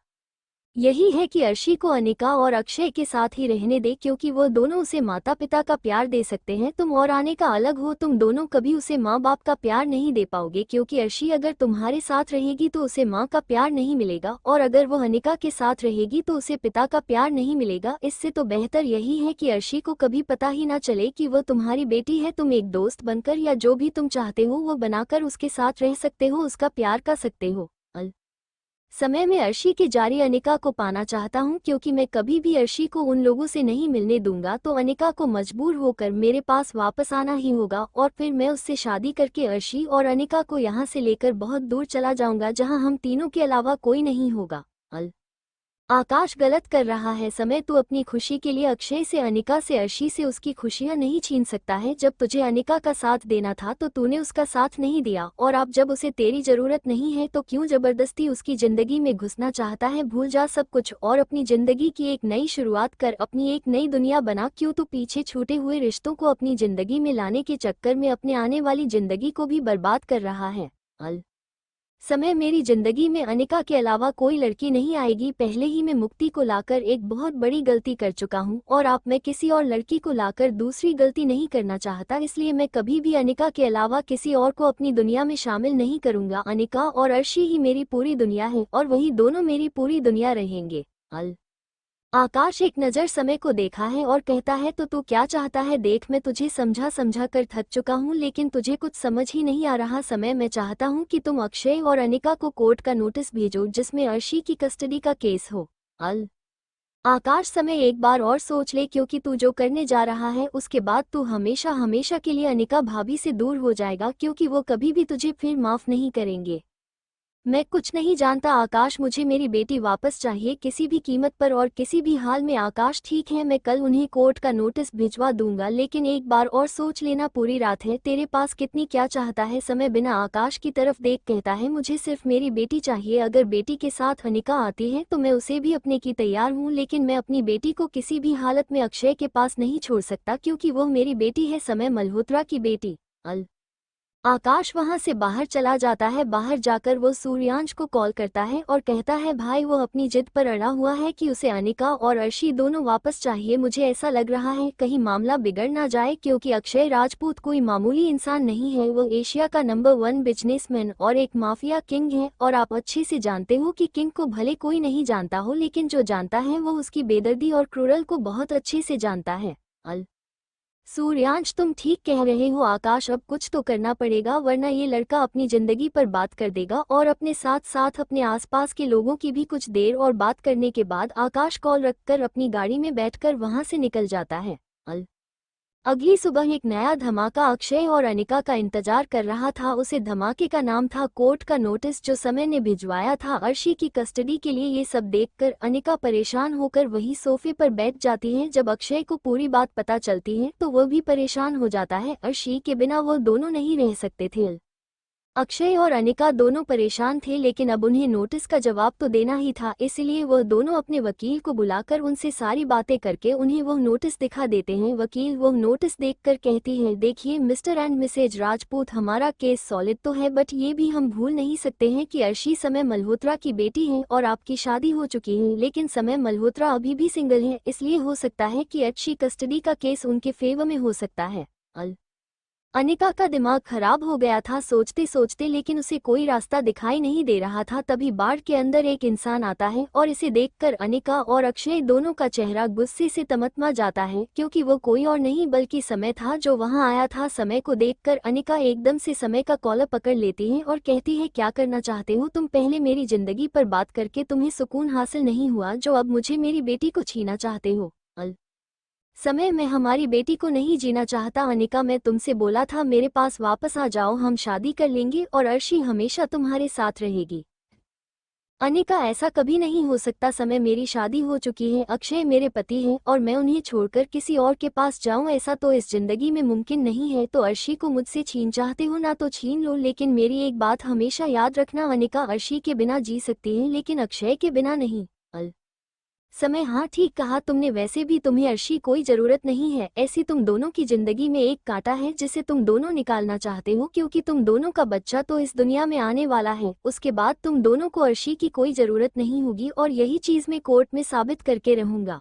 यही है कि अर्शी को अनिका और अक्षय के साथ ही रहने दे, क्योंकि वो दोनों उसे माता पिता का प्यार दे सकते हैं। तुम और अनिका अलग हो, तुम दोनों कभी उसे माँ बाप का प्यार नहीं दे पाओगे, क्योंकि अर्शी अगर तुम्हारे साथ रहेगी तो उसे माँ का प्यार नहीं मिलेगा और अगर वो अनिका के साथ रहेगी तो उसे पिता का प्यार नहीं मिलेगा। इससे तो बेहतर यही है कि अर्शी को कभी पता ही ना चले कि वो तुम्हारी बेटी है। तुम एक दोस्त बनकर या जो भी तुम चाहते हो वो बनाकर उसके साथ रह सकते हो, उसका प्यार कर सकते हो। समय में अर्शी के जारी अनिका को पाना चाहता हूँ, क्योंकि मैं कभी भी अर्शी को उन लोगों से नहीं मिलने दूंगा। तो अनिका को मजबूर होकर मेरे पास वापस आना ही होगा और फिर मैं उससे शादी करके अर्शी और अनिका को यहाँ से लेकर बहुत दूर चला जाऊंगा, जहाँ हम तीनों के अलावा कोई नहीं होगा। आकाश गलत कर रहा है। समय, तू अपनी खुशी के लिए अक्षय से, अनिका से, अर्शी से उसकी खुशियां नहीं छीन सकता है। जब तुझे अनिका का साथ देना था तो तूने उसका साथ नहीं दिया और अब जब उसे तेरी जरूरत नहीं है तो क्यों जबरदस्ती उसकी जिंदगी में घुसना चाहता है? भूल जा सब कुछ और अपनी जिंदगी की एक नई शुरुआत कर, अपनी एक नई दुनिया बना। क्यों तू पीछे छूटे हुए रिश्तों को अपनी जिंदगी में लाने के चक्कर में अपने आने वाली जिंदगी को भी बर्बाद कर रहा है? समय, मेरी जिंदगी में अनिका के अलावा कोई लड़की नहीं आएगी। पहले ही मैं मुक्ति को लाकर एक बहुत बड़ी गलती कर चुका हूँ और अब मैं किसी और लड़की को लाकर दूसरी गलती नहीं करना चाहता, इसलिए मैं कभी भी अनिका के अलावा किसी और को अपनी दुनिया में शामिल नहीं करूंगा। अनिका और अर्शी ही मेरी पूरी दुनिया है और वही दोनों मेरी पूरी दुनिया रहेंगे। आकाश एक नज़र समय को देखा है और कहता है, तो तू क्या चाहता है? देख, मैं तुझे समझा समझा कर थक चुका हूँ, लेकिन तुझे कुछ समझ ही नहीं आ रहा। समय, मैं चाहता हूँ कि तुम अक्षय और अनिका को कोर्ट का नोटिस भेजो जिसमें अर्शी की कस्टडी का केस हो। आकाश, समय एक बार और सोच ले, क्योंकि तू जो करने जा रहा है उसके बाद तू हमेशा हमेशा के लिए अनिका भाभी से दूर हो जाएगा, क्योंकि वो कभी भी तुझे फिर माफ नहीं करेंगे। मैं कुछ नहीं जानता आकाश, मुझे मेरी बेटी वापस चाहिए, किसी भी कीमत पर और किसी भी हाल में। आकाश, ठीक है, मैं कल उन्हें कोर्ट का नोटिस भिजवा दूंगा, लेकिन एक बार और सोच लेना, पूरी रात है तेरे पास, कितनी क्या चाहता है? समय बिना आकाश की तरफ देख कहता है, मुझे सिर्फ मेरी बेटी चाहिए। अगर बेटी के साथ अनिका आती है तो मैं उसे भी अपने की तैयार हूँ, लेकिन मैं अपनी बेटी को किसी भी हालत में अक्षय के पास नहीं छोड़ सकता, क्योंकि वह मेरी बेटी है। समय, मल्होत्रा की बेटी। आकाश वहां से बाहर चला जाता है। बाहर जाकर वो सूर्यांश को कॉल करता है और कहता है, भाई, वो अपनी जिद पर अड़ा हुआ है कि उसे अनिका और अर्शी दोनों वापस चाहिए। मुझे ऐसा लग रहा है कहीं मामला बिगड़ ना जाए, क्योंकि अक्षय राजपूत कोई मामूली इंसान नहीं है। वो एशिया का नंबर 1 बिजनेसमैन और एक माफिया किंग है, और आप अच्छे से जानते हो कि किंग को भले कोई नहीं जानता हो, लेकिन जो जानता है वो उसकी बेदर्दी और क्रूरल को बहुत अच्छे से जानता है। सूर्यांश तुम ठीक कह रहे हो आकाश, अब कुछ तो करना पड़ेगा वरना ये लड़का अपनी जिंदगी पर बात कर देगा। और अपने साथ साथ अपने आसपास के लोगों की भी कुछ देर और बात करने के बाद आकाश कॉल रखकर अपनी गाड़ी में बैठकर वहां से निकल जाता है। अगली सुबह एक नया धमाका अक्षय और अनिका का इंतजार कर रहा था। उसे धमाके का नाम था कोर्ट का नोटिस जो समय ने भिजवाया था अर्शी की कस्टडी के लिए। ये सब देखकर अनिका परेशान होकर वही सोफे पर बैठ जाती है। जब अक्षय को पूरी बात पता चलती है तो वह भी परेशान हो जाता है। अर्शी के बिना वो दोनों नहीं रह सकते थे। अक्षय और अनिका दोनों परेशान थे लेकिन अब उन्हें नोटिस का जवाब तो देना ही था, इसलिए वह दोनों अपने वकील को बुलाकर उनसे सारी बातें करके उन्हें वह नोटिस दिखा देते हैं। वकील वह नोटिस देखकर कहती है, देखिए मिस्टर एंड मिसेज राजपूत, हमारा केस सॉलिड तो है बट ये भी हम भूल नहीं सकते हैं कि अर्शी समय मल्होत्रा की बेटी है और आपकी शादी हो चुकी है, लेकिन समय मल्होत्रा अभी भी सिंगल है, इसलिए हो सकता है कि अर्शी कस्टडी का केस उनके फेवर में हो सकता है। अनिका का दिमाग खराब हो गया था सोचते सोचते, लेकिन उसे कोई रास्ता दिखाई नहीं दे रहा था। तभी बाढ़ के अंदर एक इंसान आता है और इसे देखकर अनिका और अक्षय दोनों का चेहरा गुस्से से तमतमा जाता है, क्योंकि वो कोई और नहीं बल्कि समय था जो वहां आया था। समय को देखकर अनिका एकदम से समय का कॉलर पकड़ लेती है और कहती है, क्या करना चाहते हो तुम? पहले मेरी जिंदगी पर बात करके तुम्हें सुकून हासिल नहीं हुआ जो अब मुझे मेरी बेटी को छीना चाहते हो? समय, मैं हमारी बेटी को नहीं जीना चाहता। अनिका, मैं तुमसे बोला था मेरे पास वापस आ जाओ, हम शादी कर लेंगे और अर्शी हमेशा तुम्हारे साथ रहेगी। अनिका, ऐसा कभी नहीं हो सकता। समय, मेरी शादी हो चुकी है, अक्षय मेरे पति हैं और मैं उन्हें छोड़कर किसी और के पास जाऊं ऐसा तो इस जिंदगी में मुमकिन नहीं है। तो अर्शी को मुझसे छीन चाहते हो ना तो छीन लो, लेकिन मेरी एक बात हमेशा याद रखना अनिका, अर्शी के बिना जी सकती है लेकिन अक्षय के बिना नहीं। समय, हाँ ठीक कहा तुमने, वैसे भी तुम्हें अर्शी कोई जरूरत नहीं है। ऐसी तुम दोनों की जिंदगी में एक कांटा है जिसे तुम दोनों निकालना चाहते हो, क्योंकि तुम दोनों का बच्चा तो इस दुनिया में आने वाला है। उसके बाद तुम दोनों को अर्शी की कोई जरूरत नहीं होगी और यही चीज मैं कोर्ट में साबित करके रहूंगा।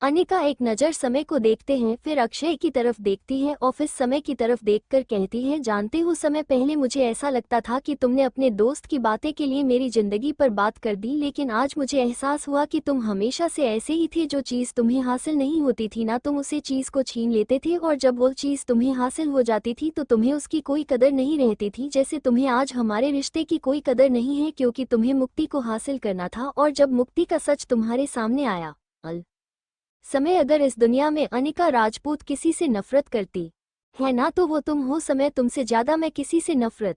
अनिका एक नज़र समय को देखते हैं, फिर अक्षय की तरफ देखती है और फिर समय की तरफ देखकर कहती है, जानते हो समय, पहले मुझे ऐसा लगता था कि तुमने अपने दोस्त की बातें के लिए मेरी जिंदगी पर बात कर दी, लेकिन आज मुझे एहसास हुआ कि तुम हमेशा से ऐसे ही थे। जो चीज़ तुम्हें हासिल नहीं होती थी ना तुम उसे चीज़ को छीन लेते थे, और जब वो चीज़ तुम्हें हासिल हो जाती थी तो तुम्हें उसकी कोई कदर नहीं रहती थी। जैसे तुम्हें आज हमारे रिश्ते की कोई कदर नहीं है, क्योंकि तुम्हें मुक्ति को हासिल करना था और जब मुक्ति का सच तुम्हारे सामने आया। समय, अगर इस दुनिया में अनिका राजपूत किसी से नफरत करती है ना तो वो तुम हो। समय, तुमसे ज्यादा मैं किसी से नफरत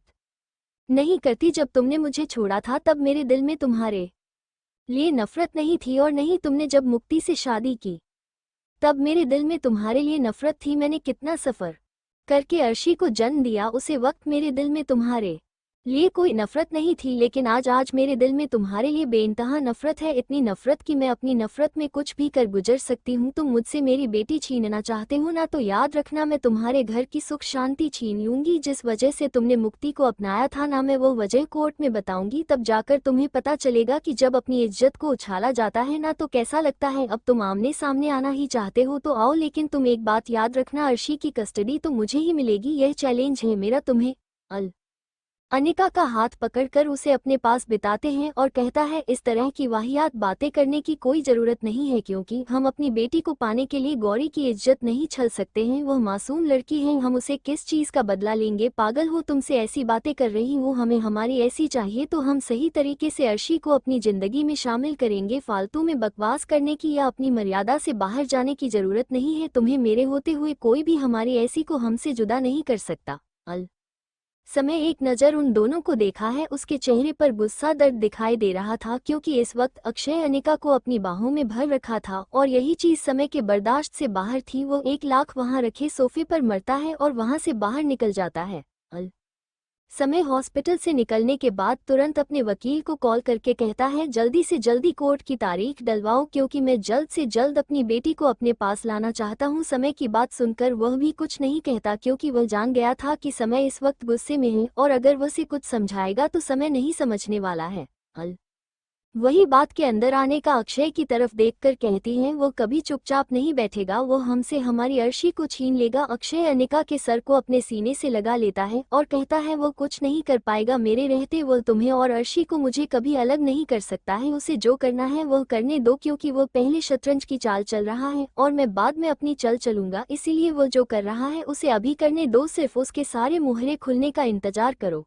नहीं करती। जब तुमने मुझे छोड़ा था तब मेरे दिल में तुम्हारे लिए नफरत नहीं थी, और नहीं तुमने जब मुक्ति से शादी की तब मेरे दिल में तुम्हारे लिए नफरत थी। मैंने कितना सफर करके अर्शी को जन्म दिया, उसे वक्त मेरे दिल में तुम्हारे लिए कोई नफरत नहीं थी, लेकिन आज मेरे दिल में तुम्हारे लिए बेइंतहा नफरत है। इतनी नफरत कि मैं अपनी नफरत में कुछ भी कर गुजर सकती हूँ। तुम मुझसे मेरी बेटी छीनना चाहते हो ना, तो याद रखना मैं तुम्हारे घर की सुख शांति छीन लूंगी। जिस वजह से तुमने मुक्ति को अपनाया था ना, मैं वो वजह कोर्ट में बताऊंगी, तब जाकर तुम्हें पता चलेगा कि जब अपनी इज्जत को उछाला जाता है ना तो कैसा लगता है। अब तुम आमने सामने आना ही चाहते हो तो आओ, लेकिन तुम एक बात याद रखना, अर्शी की कस्टडी तो मुझे ही मिलेगी, यह चैलेंज है मेरा तुम्हें। अनिका का हाथ पकड़कर उसे अपने पास बिताते हैं और कहता है, इस तरह की वाहियात बातें करने की कोई जरूरत नहीं है, क्योंकि हम अपनी बेटी को पाने के लिए गौरी की इज्जत नहीं छल सकते हैं। वह मासूम लड़की है, हम उसे किस चीज का बदला लेंगे? पागल हो, तुमसे ऐसी बातें कर रही हूँ, हमें हमारी ऐसी चाहिए तो हम सही तरीके से अर्शी को अपनी जिंदगी में शामिल करेंगे। फालतू में बकवास करने की या अपनी मर्यादा से बाहर जाने की जरूरत नहीं है तुम्हें। मेरे होते हुए कोई भी हमारी ऐसी को हमसे जुदा नहीं कर सकता। समय, एक नज़र उन दोनों को देखा है, उसके चेहरे पर गुस्सा दर्द दिखाई दे रहा था, क्योंकि इस वक्त अक्षय अनिका को अपनी बाहों में भर रखा था और यही चीज समय के बर्दाश्त से बाहर थी। वो 1 लाख वहां रखे सोफे पर मरता है और वहां से बाहर निकल जाता है। समय हॉस्पिटल से निकलने के बाद तुरंत अपने वकील को कॉल करके कहता है, जल्दी से जल्दी कोर्ट की तारीख डलवाओ, क्योंकि मैं जल्द से जल्द अपनी बेटी को अपने पास लाना चाहता हूं। समय की बात सुनकर वह भी कुछ नहीं कहता, क्योंकि वह जान गया था कि समय इस वक्त गुस्से में है और अगर वह से कुछ समझाएगा तो समय नहीं समझने वाला है। वही बात के अंदर आने का अक्षय की तरफ देखकर कहती हैं, वो कभी चुपचाप नहीं बैठेगा, वो हमसे हमारी अर्शी को छीन लेगा। अक्षय अनिका के सर को अपने सीने से लगा लेता है और कहता है वो कुछ नहीं कर पाएगा मेरे रहते, वो तुम्हें और अर्शी को मुझे कभी अलग नहीं कर सकता है। उसे जो करना है वो करने दो, क्योंकि वो पहले शतरंज की चाल चल रहा है और मैं बाद में अपनी चल चलूंगा, इसीलिए वो जो कर रहा है उसे अभी करने दो, सिर्फ उसके सारे मुहरे खुलने का इंतजार करो।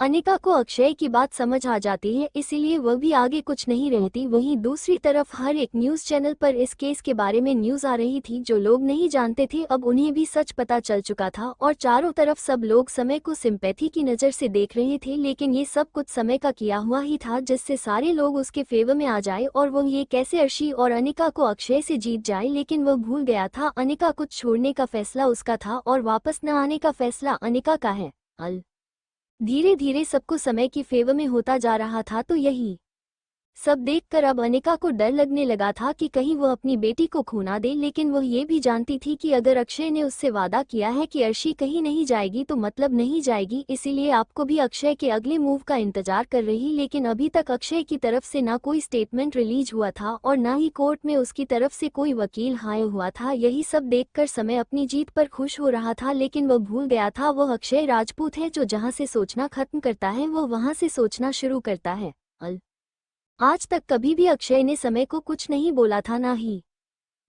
अनिका को अक्षय की बात समझ आ जाती है, इसीलिए वह भी आगे कुछ नहीं रहती। वहीं दूसरी तरफ हर एक न्यूज़ चैनल पर इस केस के बारे में न्यूज़ आ रही थी। जो लोग नहीं जानते थे अब उन्हें भी सच पता चल चुका था और चारों तरफ सब लोग समय को सिंपैथी की नज़र से देख रहे थे, लेकिन ये सब कुछ समय का किया हुआ ही था जिससे सारे लोग उसके फेवर में आ जाए और वो ये कैसे अर्शी और अनिका को अक्षय से जीत जाए। लेकिन वह भूल गया था अनिका को छोड़ने का फैसला उसका था और वापस न आने का फैसला अनिका का है। धीरे धीरे सबको समय की फेवर में होता जा रहा था, तो यही सब देखकर अब अनिका को डर लगने लगा था कि कहीं वो अपनी बेटी को खो ना दे। लेकिन वह ये भी जानती थी कि अगर अक्षय ने उससे वादा किया है कि अर्शी कहीं नहीं जाएगी तो मतलब नहीं जाएगी, इसीलिए आपको भी अक्षय के अगले मूव का इंतजार कर रही। लेकिन अभी तक अक्षय की तरफ से ना कोई स्टेटमेंट रिलीज हुआ था और ना ही कोर्ट में उसकी तरफ से कोई वकील हायर हुआ था। यही सब देखकर समय अपनी जीत पर खुश हो रहा था, लेकिन वह भूल गया था वह अक्षय राजपूत है जो जहाँ से सोचना खत्म करता है वो वहाँ से सोचना शुरू करता है। आज तक कभी भी अक्षय ने समय को कुछ नहीं बोला था, ना ही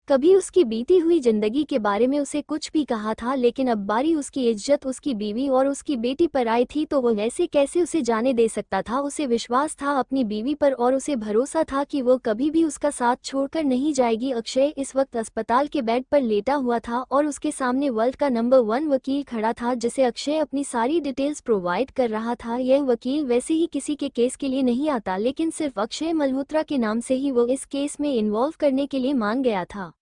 कभी उसकी बीती हुई जिंदगी के बारे में उसे कुछ भी कहा था। लेकिन अब बारी उसकी इज्जत, उसकी बीवी और उसकी बेटी पर आई थी तो वो ऐसे कैसे उसे जाने दे सकता था। उसे विश्वास था अपनी बीवी पर और उसे भरोसा था कि वो कभी भी उसका साथ छोड़कर नहीं जाएगी। अक्षय इस वक्त अस्पताल के बेड पर लेटा हुआ था और उसके सामने वर्ल्ड का नंबर 1 वकील खड़ा था जिसे अक्षय अपनी सारी डिटेल्स प्रोवाइड कर रहा था। यह वकील वैसे ही किसी के केस के लिए नहीं आता, लेकिन सिर्फ अक्षय मल्होत्रा के नाम से ही वो इस केस में इन्वॉल्व करने के लिए मान गया था।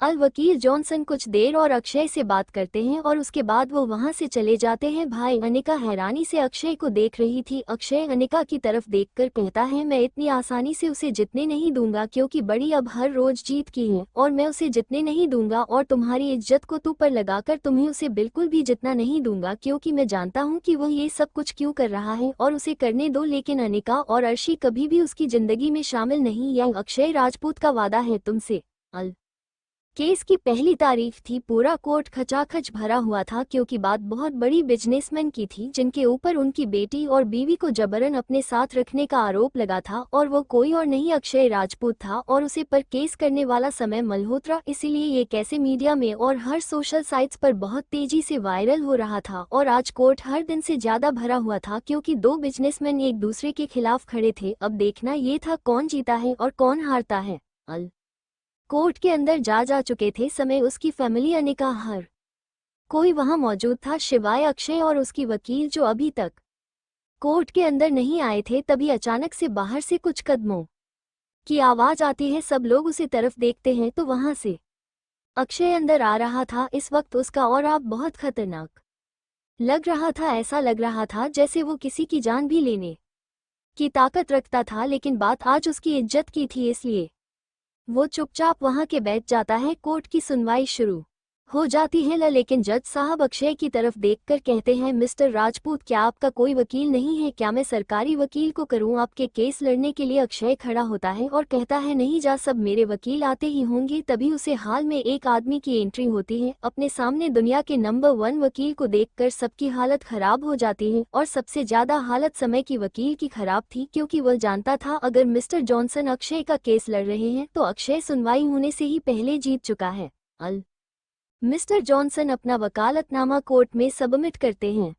वकील जॉनसन कुछ देर और अक्षय से बात करते हैं और उसके बाद वो वहां से चले जाते हैं। भाई अनिका हैरानी से अक्षय को देख रही थी। अक्षय अनिका की तरफ देखकर कहता है, मैं इतनी आसानी से उसे जितने नहीं दूंगा, क्योंकि बड़ी अब हर रोज जीत की है और मैं उसे जितने नहीं दूंगा और तुम्हारी इज्जत को तू पर लगाकर तुम्हें उसे बिल्कुल भी जितना नहीं दूंगा, क्योंकि मैं जानता हूँ कि वह ये सब कुछ क्यों कर रहा है और उसे करने दो। लेकिन अनिका और अर्शी कभी भी उसकी जिंदगी में शामिल नहीं। यह अक्षय राजपूत का वादा है तुमसे। केस की पहली तारीख थी। पूरा कोर्ट खचाखच भरा हुआ था क्योंकि बात बहुत बड़ी बिजनेसमैन की थी जिनके ऊपर उनकी बेटी और बीवी को जबरन अपने साथ रखने का आरोप लगा था और वो कोई और नहीं अक्षय राजपूत था और उसे पर केस करने वाला समय मल्होत्रा। इसीलिए ये कैसे मीडिया में और हर सोशल साइट्स पर बहुत तेजी से वायरल हो रहा था और आज कोर्ट हर दिन से ज्यादा भरा हुआ था क्योंकि दो बिजनेसमैन एक दूसरे के खिलाफ खड़े थे। अब देखना ये था कौन जीता है और कौन हारता है। कोर्ट के अंदर जा चुके थे समय, उसकी फैमिली, अनिका, हर कोई वहां मौजूद था शिवाय अक्षय और उसकी वकील जो अभी तक कोर्ट के अंदर नहीं आए थे। तभी अचानक से बाहर से कुछ कदमों की आवाज आती है। सब लोग उसे तरफ देखते हैं तो वहां से अक्षय अंदर आ रहा था। इस वक्त उसका और आप बहुत खतरनाक लग रहा था। ऐसा लग रहा था जैसे वो किसी की जान भी लेने की ताकत रखता था। लेकिन बात आज उसकी इज्जत की थी, इसलिए वो चुपचाप वहां के बैठ जाता है। कोर्ट की सुनवाई शुरू हो जाती है। लेकिन जज साहब अक्षय की तरफ देखकर कहते हैं, मिस्टर राजपूत, क्या आपका कोई वकील नहीं है? क्या मैं सरकारी वकील को करूं आपके केस लड़ने के लिए? अक्षय खड़ा होता है और कहता है, नहीं जा, सब मेरे वकील आते ही होंगे। तभी उसे हाल में एक आदमी की एंट्री होती है। अपने सामने दुनिया के नंबर 1 वकील को देखकर सबकी हालत खराब हो जाती है और सबसे ज्यादा हालत समय की वकील की खराब थी, क्योंकि वह जानता था अगर मिस्टर जॉनसन अक्षय का केस लड़ रहे हैं तो अक्षय सुनवाई होने से ही पहले जीत चुका है। मिस्टर जॉनसन अपना वकालतनामा कोर्ट में सबमिट करते हैं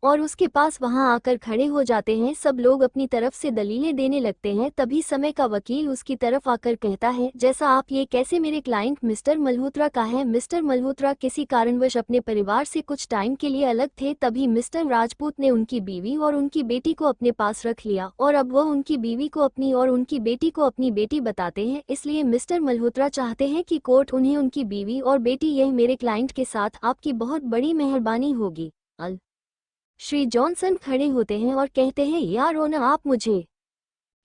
और उसके पास वहां आकर खड़े हो जाते हैं। सब लोग अपनी तरफ से दलीलें देने लगते हैं। तभी समय का वकील उसकी तरफ आकर कहता है, जैसा आप ये कैसे मेरे क्लाइंट मिस्टर मल्होत्रा का है। मिस्टर मल्होत्रा किसी कारणवश अपने परिवार से कुछ टाइम के लिए अलग थे। तभी मिस्टर राजपूत ने उनकी बीवी और उनकी बेटी को अपने पास रख लिया और अब वह उनकी बीवी को अपनी और उनकी बेटी को अपनी बेटी बताते हैं। इसलिए मिस्टर मल्होत्रा चाहते हैं कि कोर्ट उन्हें उनकी बीवी और बेटी, यह मेरे क्लाइंट के साथ आपकी बहुत बड़ी मेहरबानी होगी। श्री जॉनसन खड़े होते हैं और कहते हैं, यार ओना, आप मुझे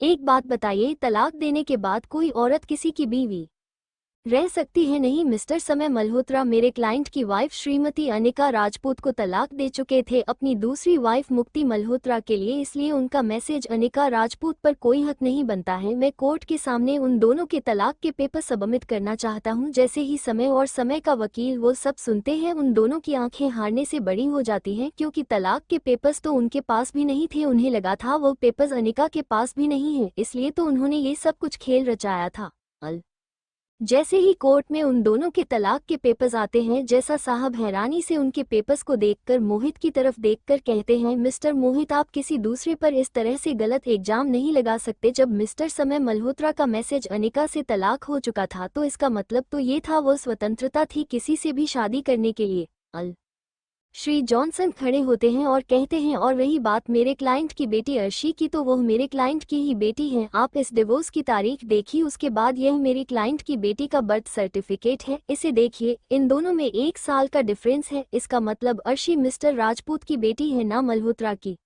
एक बात बताइए, तलाक देने के बाद कोई औरत किसी की बीवी रह सकती है नहीं। मिस्टर समय मल्होत्रा मेरे क्लाइंट की वाइफ श्रीमती अनिका राजपूत को तलाक दे चुके थे अपनी दूसरी वाइफ मुक्ति मल्होत्रा के लिए, इसलिए उनका मैसेज अनिका राजपूत पर कोई हक नहीं बनता है। मैं कोर्ट के सामने उन दोनों के तलाक के पेपर सबमिट करना चाहता हूं। जैसे ही समय और समय का वकील वो सब सुनते हैं, उन दोनों की आंखें हारने से बड़ी हो जाती हैं, क्योंकि तलाक के पेपर्स तो उनके पास भी नहीं थे। उन्हें लगा था वो पेपर्स अनिका के पास भी नहीं है, इसलिए तो उन्होंने ये सब कुछ खेल रचाया था। जैसे ही कोर्ट में उन दोनों के तलाक के पेपर्स आते हैं, जैसा साहब हैरानी से उनके पेपर्स को देखकर मोहित की तरफ देखकर कहते हैं, मिस्टर मोहित आप किसी दूसरे पर इस तरह से गलत इल्जाम नहीं लगा सकते। जब मिस्टर समय मल्होत्रा का मैसेज अनिका से तलाक हो चुका था तो इसका मतलब तो ये था वो स्वतंत्रता थी किसी से भी शादी करने के लिए। श्री जॉनसन खड़े होते हैं और कहते हैं, और रही बात मेरे क्लाइंट की बेटी अर्शी की, तो वो मेरे क्लाइंट की ही बेटी है। आप इस डिवोर्स की तारीख देखिए, उसके बाद यह मेरी क्लाइंट की बेटी का बर्थ सर्टिफिकेट है, इसे देखिए, इन दोनों में 1 साल का डिफरेंस है। इसका मतलब अर्शी मिस्टर राजपूत की बेटी है, ना मल्होत्रा की।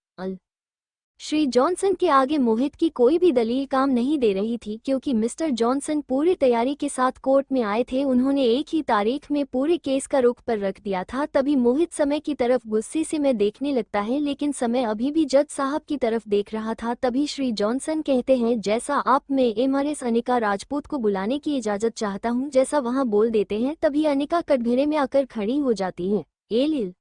श्री जॉनसन के आगे मोहित की कोई भी दलील काम नहीं दे रही थी, क्योंकि मिस्टर जॉनसन पूरी तैयारी के साथ कोर्ट में आए थे। उन्होंने एक ही तारीख में पूरे केस का रुख पर रख दिया था। तभी मोहित समय की तरफ गुस्से से मैं देखने लगता है, लेकिन समय अभी भी जज साहब की तरफ देख रहा था। तभी श्री जॉनसन कहते हैं, जैसा आप, मैं एमआरएस अनिका राजपूत को बुलाने की इजाजत चाहता हूँ, जैसा वहाँ बोल देते हैं। तभी अनिका कटघरे में आकर खड़ी हो जाती है। एलिल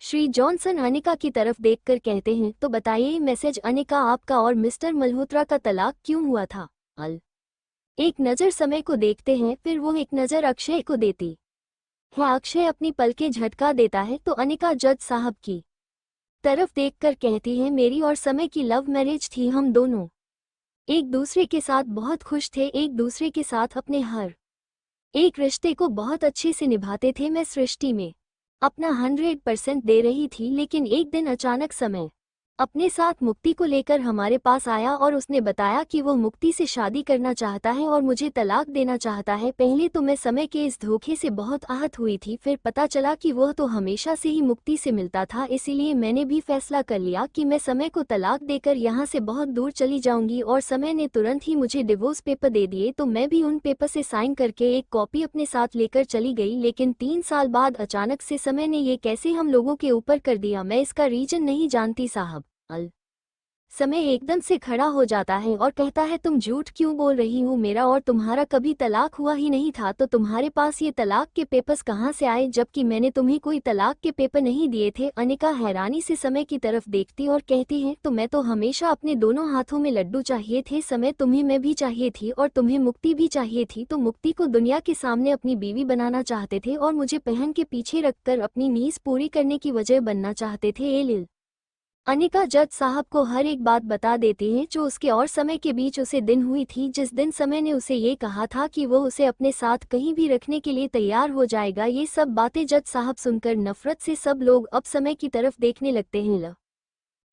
श्री जॉनसन अनिका की तरफ देखकर कहते हैं, तो बताइए मैसेज अनिका, आपका और मिस्टर मल्होत्रा का तलाक क्यों हुआ था? एक नज़र समय को देखते हैं, फिर वो एक नज़र अक्षय को देती है। अक्षय अपनी पलकें झटका देता है तो अनिका जज साहब की तरफ देखकर कहती है, मेरी और समय की लव मैरिज थी। हम दोनों एक दूसरे के साथ बहुत खुश थे, एक दूसरे के साथ अपने हर एक रिश्ते को बहुत अच्छे से निभाते थे। मैं सृष्टि में अपना 100% दे रही थी, लेकिन एक दिन अचानक समय अपने साथ मुक्ति को लेकर हमारे पास आया और उसने बताया कि वो मुक्ति से शादी करना चाहता है और मुझे तलाक देना चाहता है। पहले तो मैं समय के इस धोखे से बहुत आहत हुई थी, फिर पता चला कि वह तो हमेशा से ही मुक्ति से मिलता था। इसीलिए मैंने भी फैसला कर लिया कि मैं समय को तलाक देकर यहाँ से बहुत दूर चली जाऊंगी, और समय ने तुरंत ही मुझे डिवोर्स पेपर दे दिए। तो मैं भी उन पेपर से साइन करके एक कॉपी अपने साथ लेकर चली गई। लेकिन 3 साल बाद अचानक से समय ने ये कैसे हम लोगों के ऊपर कर दिया, मैं इसका रीजन नहीं जानती साहब। समय एकदम से खड़ा हो जाता है और कहता है, तुम झूठ क्यों बोल रही हो? मेरा और तुम्हारा कभी तलाक हुआ ही नहीं था, तो तुम्हारे पास ये तलाक के पेपर्स कहाँ से आए, जबकि मैंने तुम्हें कोई तलाक के पेपर नहीं दिए थे? अनिका हैरानी से समय की तरफ देखती और कहती है, तो मैं तो हमेशा अपने दोनों हाथों में लड्डू चाहिए थे समय, तुम्हें मैं भी चाहिए थी और तुम्हें मुक्ति भी चाहिए थी। तो मुक्ति को दुनिया के सामने अपनी बीवी बनाना चाहते थे और मुझे पहन के पीछे रखकर अपनी नीज पूरी करने की वजह बनना चाहते थे। एलिल अनिका जज साहब को हर एक बात बता देती है जो उसके और समय के बीच उसे दिन हुई थी, जिस दिन समय ने उसे ये कहा था कि वो उसे अपने साथ कहीं भी रखने के लिए तैयार हो जाएगा। ये सब बातें जज साहब सुनकर नफरत से सब लोग अब समय की तरफ देखने लगते हैं।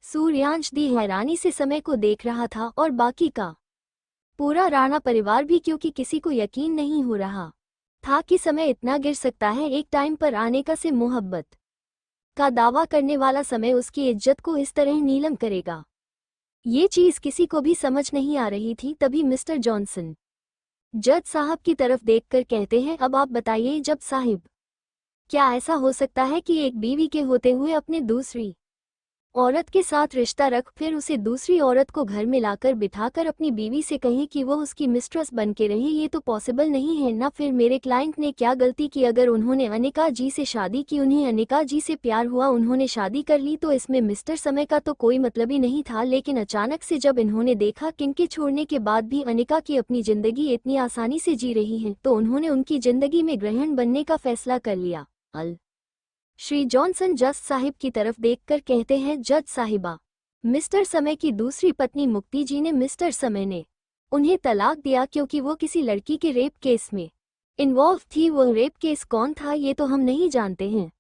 सूर्यांश दी हैरानी से समय को देख रहा था और बाकी का पूरा राणा परिवार भी, क्योंकि किसी को यकीन नहीं हो रहा था कि समय इतना गिर सकता है। एक टाइम पर अनिका से मोहब्बत का दावा करने वाला समय उसकी इज्जत को इस तरह नीलम करेगा, ये चीज किसी को भी समझ नहीं आ रही थी। तभी मिस्टर जॉनसन जज साहब की तरफ देखकर कहते हैं, अब आप बताइए जज साहिब, क्या ऐसा हो सकता है कि एक बीवी के होते हुए अपने दूसरी औरत के साथ रिश्ता रख फिर उसे दूसरी औरत को घर में लाकर बिठाकर अपनी बीवी से कहे कि वो उसकी मिस्ट्रेस बन के रहे? ये तो पॉसिबल नहीं है ना। फिर मेरे क्लाइंट ने क्या गलती की? अगर उन्होंने अनिका जी से शादी की, उन्हें अनिका जी से प्यार हुआ, उन्होंने शादी कर ली, तो इसमें मिस्टर समय का तो कोई मतलब ही नहीं था। लेकिन अचानक से जब इन्होंने देखा किनके छोड़ने के बाद भी अनिका की अपनी जिंदगी इतनी आसानी से जी रही है, तो उन्होंने उनकी जिंदगी में ग्रहण बनने का फैसला कर लिया। श्री जॉनसन जज साहिब की तरफ देखकर कहते हैं, जज साहिबा, मिस्टर समय की दूसरी पत्नी मुक्ति जी ने मिस्टर समय ने उन्हें तलाक दिया क्योंकि वो किसी लड़की के रेप केस में इन्वॉल्व थी। वो रेप केस कौन था ये तो हम नहीं जानते हैं।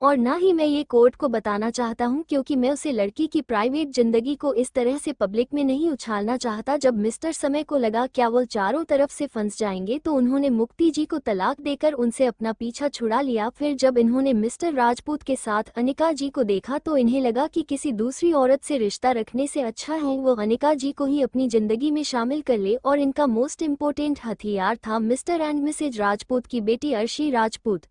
और ना ही मैं ये कोर्ट को बताना चाहता हूँ, क्योंकि मैं उसे लड़की की प्राइवेट जिंदगी को इस तरह से पब्लिक में नहीं उछालना चाहता। जब मिस्टर समय को लगा क्या वो चारों तरफ से फंस जाएंगे, तो उन्होंने मुक्ति जी को तलाक देकर उनसे अपना पीछा छुड़ा लिया। फिर जब इन्होंने मिस्टर राजपूत के साथ अनिका जी को देखा तो इन्हें लगा कि किसी दूसरी औरत से रिश्ता रखने से अच्छा है वो अनिका जी को ही अपनी जिंदगी में शामिल कर ले। और इनका मोस्ट इम्पोर्टेंट हथियार था मिस्टर एंड मिसेज राजपूत की बेटी अर्शी राजपूत।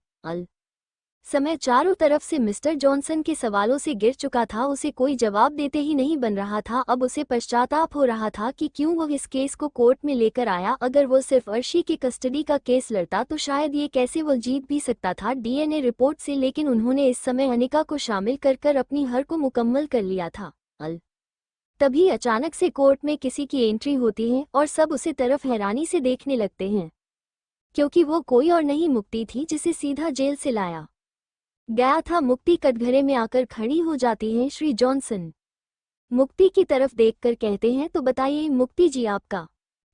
समय चारों तरफ से मिस्टर जॉनसन के सवालों से गिर चुका था, उसे कोई जवाब देते ही नहीं बन रहा था। अब उसे पश्चाताप हो रहा था कि क्यों वो इस केस को कोर्ट में लेकर आया। अगर वो सिर्फ अर्शी की कस्टडी का केस लड़ता तो शायद ये कैसे वो जीत भी सकता था डीएनए रिपोर्ट से, लेकिन उन्होंने इस समय अनिका को शामिल कर अपनी हर को मुकम्मल कर लिया था। तभी अचानक से कोर्ट में किसी की एंट्री होती है और सब उसे तरफ हैरानी से देखने लगते हैं, क्योंकि वो कोई और नहीं मुक्ति थी जिसे सीधा जेल से लाया गया था। मुक्ति कटघरे में आकर खड़ी हो जाती है। श्री जॉनसन मुक्ति की तरफ देखकर कहते हैं, तो बताइए मुक्ति जी, आपका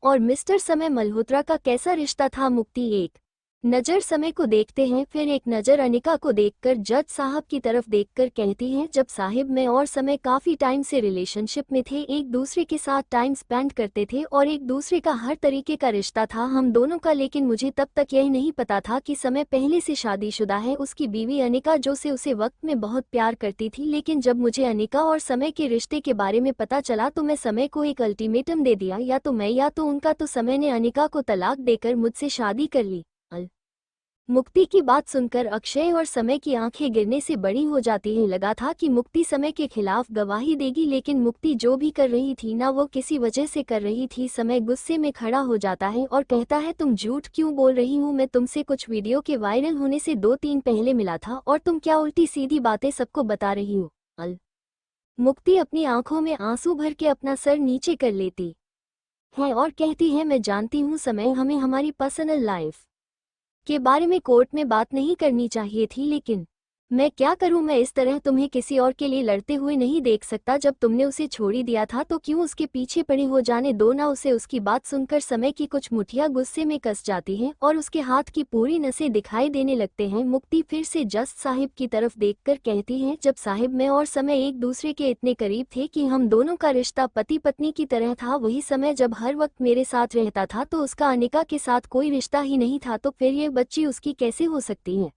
और मिस्टर समय मल्होत्रा का कैसा रिश्ता था। मुक्ति एक नज़र समय को देखते हैं, फिर एक नज़र अनिका को देखकर जज साहब की तरफ देखकर कहती हैं, जब साहिब मैं और समय काफ़ी टाइम से रिलेशनशिप में थे, एक दूसरे के साथ टाइम स्पेंड करते थे और एक दूसरे का हर तरीके का रिश्ता था हम दोनों का, लेकिन मुझे तब तक यही नहीं पता था कि समय पहले से शादीशुदा है। उसकी बीवी अनिका जो से उसे वक्त में बहुत प्यार करती थी, लेकिन जब मुझे अनिका और समय के रिश्ते के बारे में पता चला तो मैं समय को एक अल्टीमेटम दे दिया, या तो मैं या तो उनका। तो समय ने अनिका को तलाक देकर मुझसे शादी कर ली। मुक्ति की बात सुनकर अक्षय और समय की आंखें गिरने से बड़ी हो जाती हैं। लगा था कि मुक्ति समय के खिलाफ गवाही देगी, लेकिन मुक्ति जो भी कर रही थी ना वो किसी वजह से कर रही थी। समय गुस्से में खड़ा हो जाता है और कहता है, तुम झूठ क्यों बोल रही हूँ, मैं तुमसे कुछ वीडियो के वायरल होने से 2-3 पहले मिला था और तुम क्या उल्टी सीधी बातें सबको बता रही हो। मुक्ति अपनी आंखों में आंसू भर के अपना सर नीचे कर लेती है और कहती है, मैं जानती हूँ समय, हमें हमारी पर्सनल लाइफ के बारे में कोर्ट में बात नहीं करनी चाहिए थी, लेकिन मैं क्या करूं, मैं इस तरह तुम्हें किसी और के लिए लड़ते हुए नहीं देख सकता। जब तुमने उसे छोड़ ही दिया था तो क्यों उसके पीछे पड़े हो, जाने दो ना उसे। उसकी बात सुनकर समय की कुछ मुठियां गुस्से में कस जाती हैं और उसके हाथ की पूरी नसें दिखाई देने लगते हैं। मुक्ति फिर से जज साहिब की तरफ देखकर कहती है, जब साहिब मैं और समय एक दूसरे के इतने करीब थे कि हम दोनों का रिश्ता पति पत्नी की तरह था, वही समय जब हर वक्त मेरे साथ रहता था तो उसका अनिका के साथ कोई रिश्ता ही नहीं था, तो फिर ये बच्ची उसकी कैसे हो सकती है।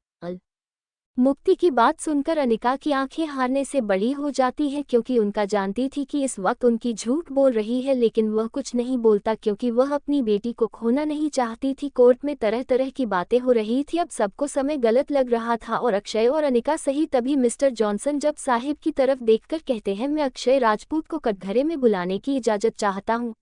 मुक्ति की बात सुनकर अनिका की आंखें हारने से बड़ी हो जाती है, क्योंकि उनका जानती थी कि इस वक्त उनकी झूठ बोल रही है, लेकिन वह कुछ नहीं बोलता क्योंकि वह अपनी बेटी को खोना नहीं चाहती थी। कोर्ट में तरह तरह की बातें हो रही थी, अब सबको समय गलत लग रहा था और अक्षय और अनिका सही। तभी मिस्टर जॉनसन जब साहिब की तरफ देखकर कहते हैं, मैं अक्षय राजपूत को कटघरे में बुलाने की इजाज़त चाहता हूँ।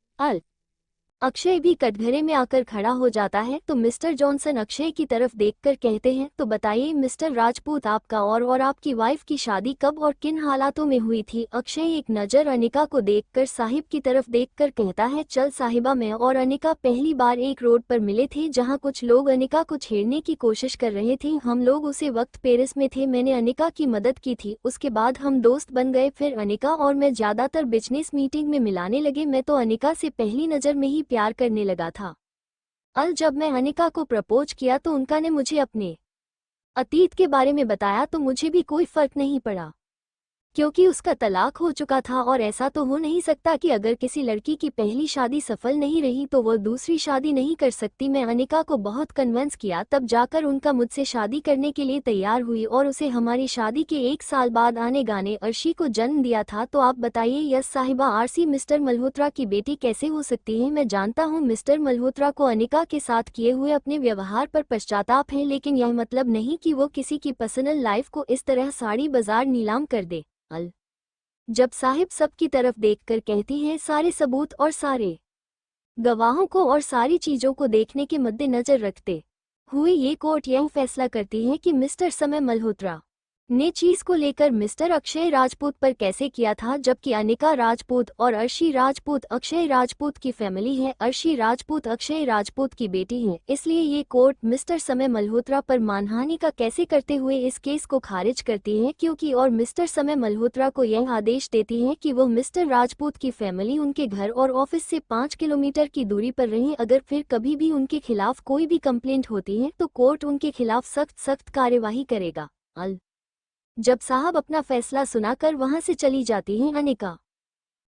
अक्षय भी कटघरे में आकर खड़ा हो जाता है, तो मिस्टर जॉनसन अक्षय की तरफ देखकर कहते हैं, तो बताइए मिस्टर राजपूत, आपका और आपकी वाइफ की शादी कब और किन हालातों में हुई थी। अक्षय एक नज़र अनिका को देखकर साहिब की तरफ देखकर कहता है, चल साहिबा, मैं और अनिका पहली बार एक रोड पर मिले थे जहां कुछ लोग अनिका को छेड़ने की कोशिश कर रहे थे। हम लोग उसे वक्त पेरिस में थे, मैंने अनिका की मदद की थी, उसके बाद हम दोस्त बन गए। फिर अनिका और मैं ज़्यादातर बिजनेस मीटिंग में मिलाने लगे। मैं तो अनिका से पहली नज़र में ही प्यार करने लगा था। जब मैं अनिका को प्रपोज किया तो उनका ने मुझे अपने अतीत के बारे में बताया, तो मुझे भी कोई फर्क नहीं पड़ा क्योंकि उसका तलाक हो चुका था। और ऐसा तो हो नहीं सकता कि अगर किसी लड़की की पहली शादी सफल नहीं रही तो वह दूसरी शादी नहीं कर सकती। मैं अनिका को बहुत कन्विंस किया, तब जाकर उनका मुझसे शादी करने के लिए तैयार हुई और उसे हमारी शादी के 1 साल बाद आने गाने अर्शी को जन्म दिया था। तो आप बताइए यस साहिबा, आरसी मिस्टर मल्होत्रा की बेटी कैसे हो सकती है। मैं जानता हूँ मिस्टर मल्होत्रा को अनिका के साथ किए हुए अपने व्यवहार पर पश्चाताप है, लेकिन यह मतलब नहीं कि वो किसी की पर्सनल लाइफ को इस तरह साड़ी बाजार नीलाम कर दे। जब साहिब सबकी तरफ देखकर कहती है, सारे सबूत और सारे गवाहों को और सारी चीजों को देखने के मद्देनजर रखते हुए ये कोर्ट यह फैसला करती है कि मिस्टर समय मल्होत्रा ने चीज को लेकर मिस्टर अक्षय राजपूत पर कैसे किया था, जबकि अनिका राजपूत और अर्शी राजपूत अक्षय राजपूत की फैमिली है। अर्शी राजपूत अक्षय राजपूत की बेटी है, इसलिए ये कोर्ट मिस्टर समय मल्होत्रा पर मानहानि का कैसे करते हुए इस केस को खारिज करती है, क्योंकि और मिस्टर समय मल्होत्रा को यह आदेश देती है कि वो मिस्टर राजपूत की फैमिली उनके घर और ऑफिस से 5 किलोमीटर की दूरी पर रहे। अगर फिर कभी भी उनके खिलाफ कोई भी कंप्लेंट होती है तो कोर्ट उनके खिलाफ सख्त कार्यवाही करेगा। जब साहब अपना फैसला सुनाकर वहां से चली जाती हैं अनिका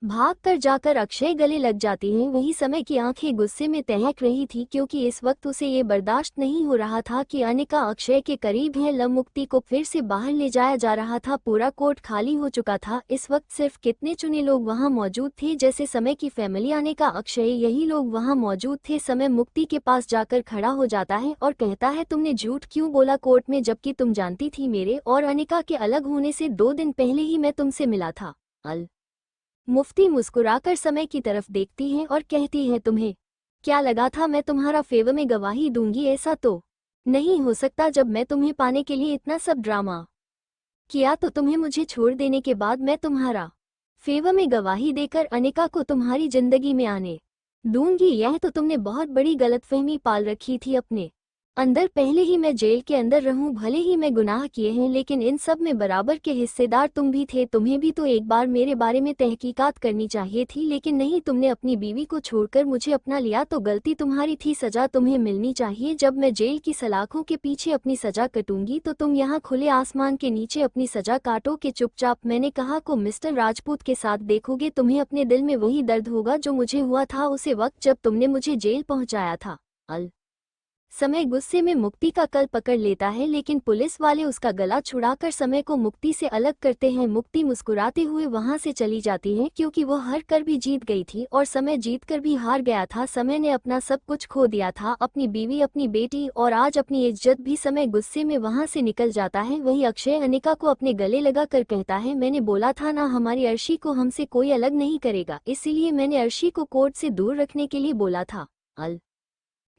भाग कर जाकर अक्षय गले लग जाती हैं। वही समय की आंखें गुस्से में तहक रही थी क्योंकि इस वक्त उसे ये बर्दाश्त नहीं हो रहा था कि अनिका अक्षय के करीब है। लवमुक्ति को फिर से बाहर ले जाया जा रहा था। पूरा कोर्ट खाली हो चुका था। इस वक्त सिर्फ कितने चुने लोग वहां मौजूद थे, जैसे समय की फैमिली। अनिका अक्षय यही लोग वहां मौजूद थे। समय मुक्ति के पास जाकर खड़ा हो जाता है और कहता है, तुमने झूठ क्यों बोला कोर्ट में, जबकि तुम जानती थी मेरे और अनिका के अलग होने से 2 दिन पहले ही मैं तुमसे मिला था। मुफ्ती मुस्कुराकर समय की तरफ देखती है और कहती है, तुम्हें क्या लगा था मैं तुम्हारा फेवर में गवाही दूंगी? ऐसा तो नहीं हो सकता। जब मैं तुम्हें पाने के लिए इतना सब ड्रामा किया तो तुम्हें मुझे छोड़ देने के बाद मैं तुम्हारा फेवर में गवाही देकर अनिका को तुम्हारी जिंदगी में आने दूंगी? यह तो तुमने बहुत बड़ी गलतफहमी पाल रखी थी अपने अंदर। पहले ही मैं जेल के अंदर रहूं, भले ही मैं गुनाह किए हैं, लेकिन इन सब में बराबर के हिस्सेदार तुम भी थे। तुम्हें भी तो एक बार मेरे बारे में तहकीकात करनी चाहिए थी, लेकिन नहीं, तुमने अपनी बीवी को छोड़कर मुझे अपना लिया तो गलती तुम्हारी थी। सजा तुम्हें मिलनी चाहिए। जब मैं जेल की सलाखों के पीछे अपनी सजा कटूंगी तो तुम यहाँ खुले आसमान के नीचे अपनी सजा काटो के चुपचाप मैंने कहा को मिस्टर राजपूत के साथ देखोगे। तुम्हें अपने दिल में वही दर्द होगा जो मुझे हुआ था उसे वक्त जब तुमने मुझे जेल पहुंचाया था। समय गुस्से में मुक्ति का कल पकड़ लेता है, लेकिन पुलिस वाले उसका गला छुड़ाकर समय को मुक्ति से अलग करते हैं। मुक्ति मुस्कुराते हुए वहां से चली जाती है क्योंकि वो हार कर भी जीत गई थी और समय जीत कर भी हार गया था। समय ने अपना सब कुछ खो दिया था, अपनी बीवी, अपनी बेटी और आज अपनी इज्जत भी। समय गुस्से में वहां से निकल जाता है। वही अक्षय अनिका को अपने गले लगा कर कहता है, मैंने बोला था ना, हमारी अर्शी को हमसे कोई अलग नहीं करेगा, इसीलिए मैंने अर्शी को कोर्ट से दूर रखने के लिए बोला था।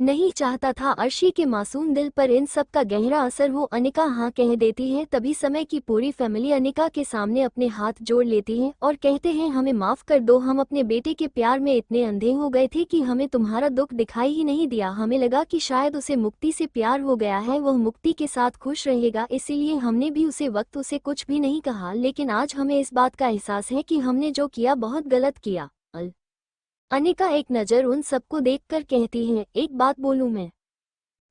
नहीं चाहता था अर्शी के मासूम दिल पर इन सब का गहरा असर हो। अनिका हाँ कह देती है। तभी समय की पूरी फैमिली अनिका के सामने अपने हाथ जोड़ लेती है और कहते हैं, हमें माफ कर दो, हम अपने बेटे के प्यार में इतने अंधे हो गए थे कि हमें तुम्हारा दुख दिखाई ही नहीं दिया। हमें लगा कि शायद उसे मुक्ति से प्यार हो गया है, वह मुक्ति के साथ खुश रहेगा, इसीलिए हमने भी उसे वक्त उसे कुछ भी नहीं कहा। लेकिन आज हमें इस बात का एहसास है कि हमने जो किया बहुत गलत किया। अनिका एक नज़र उन सबको देखकर कहती है, एक बात बोलूं मैं,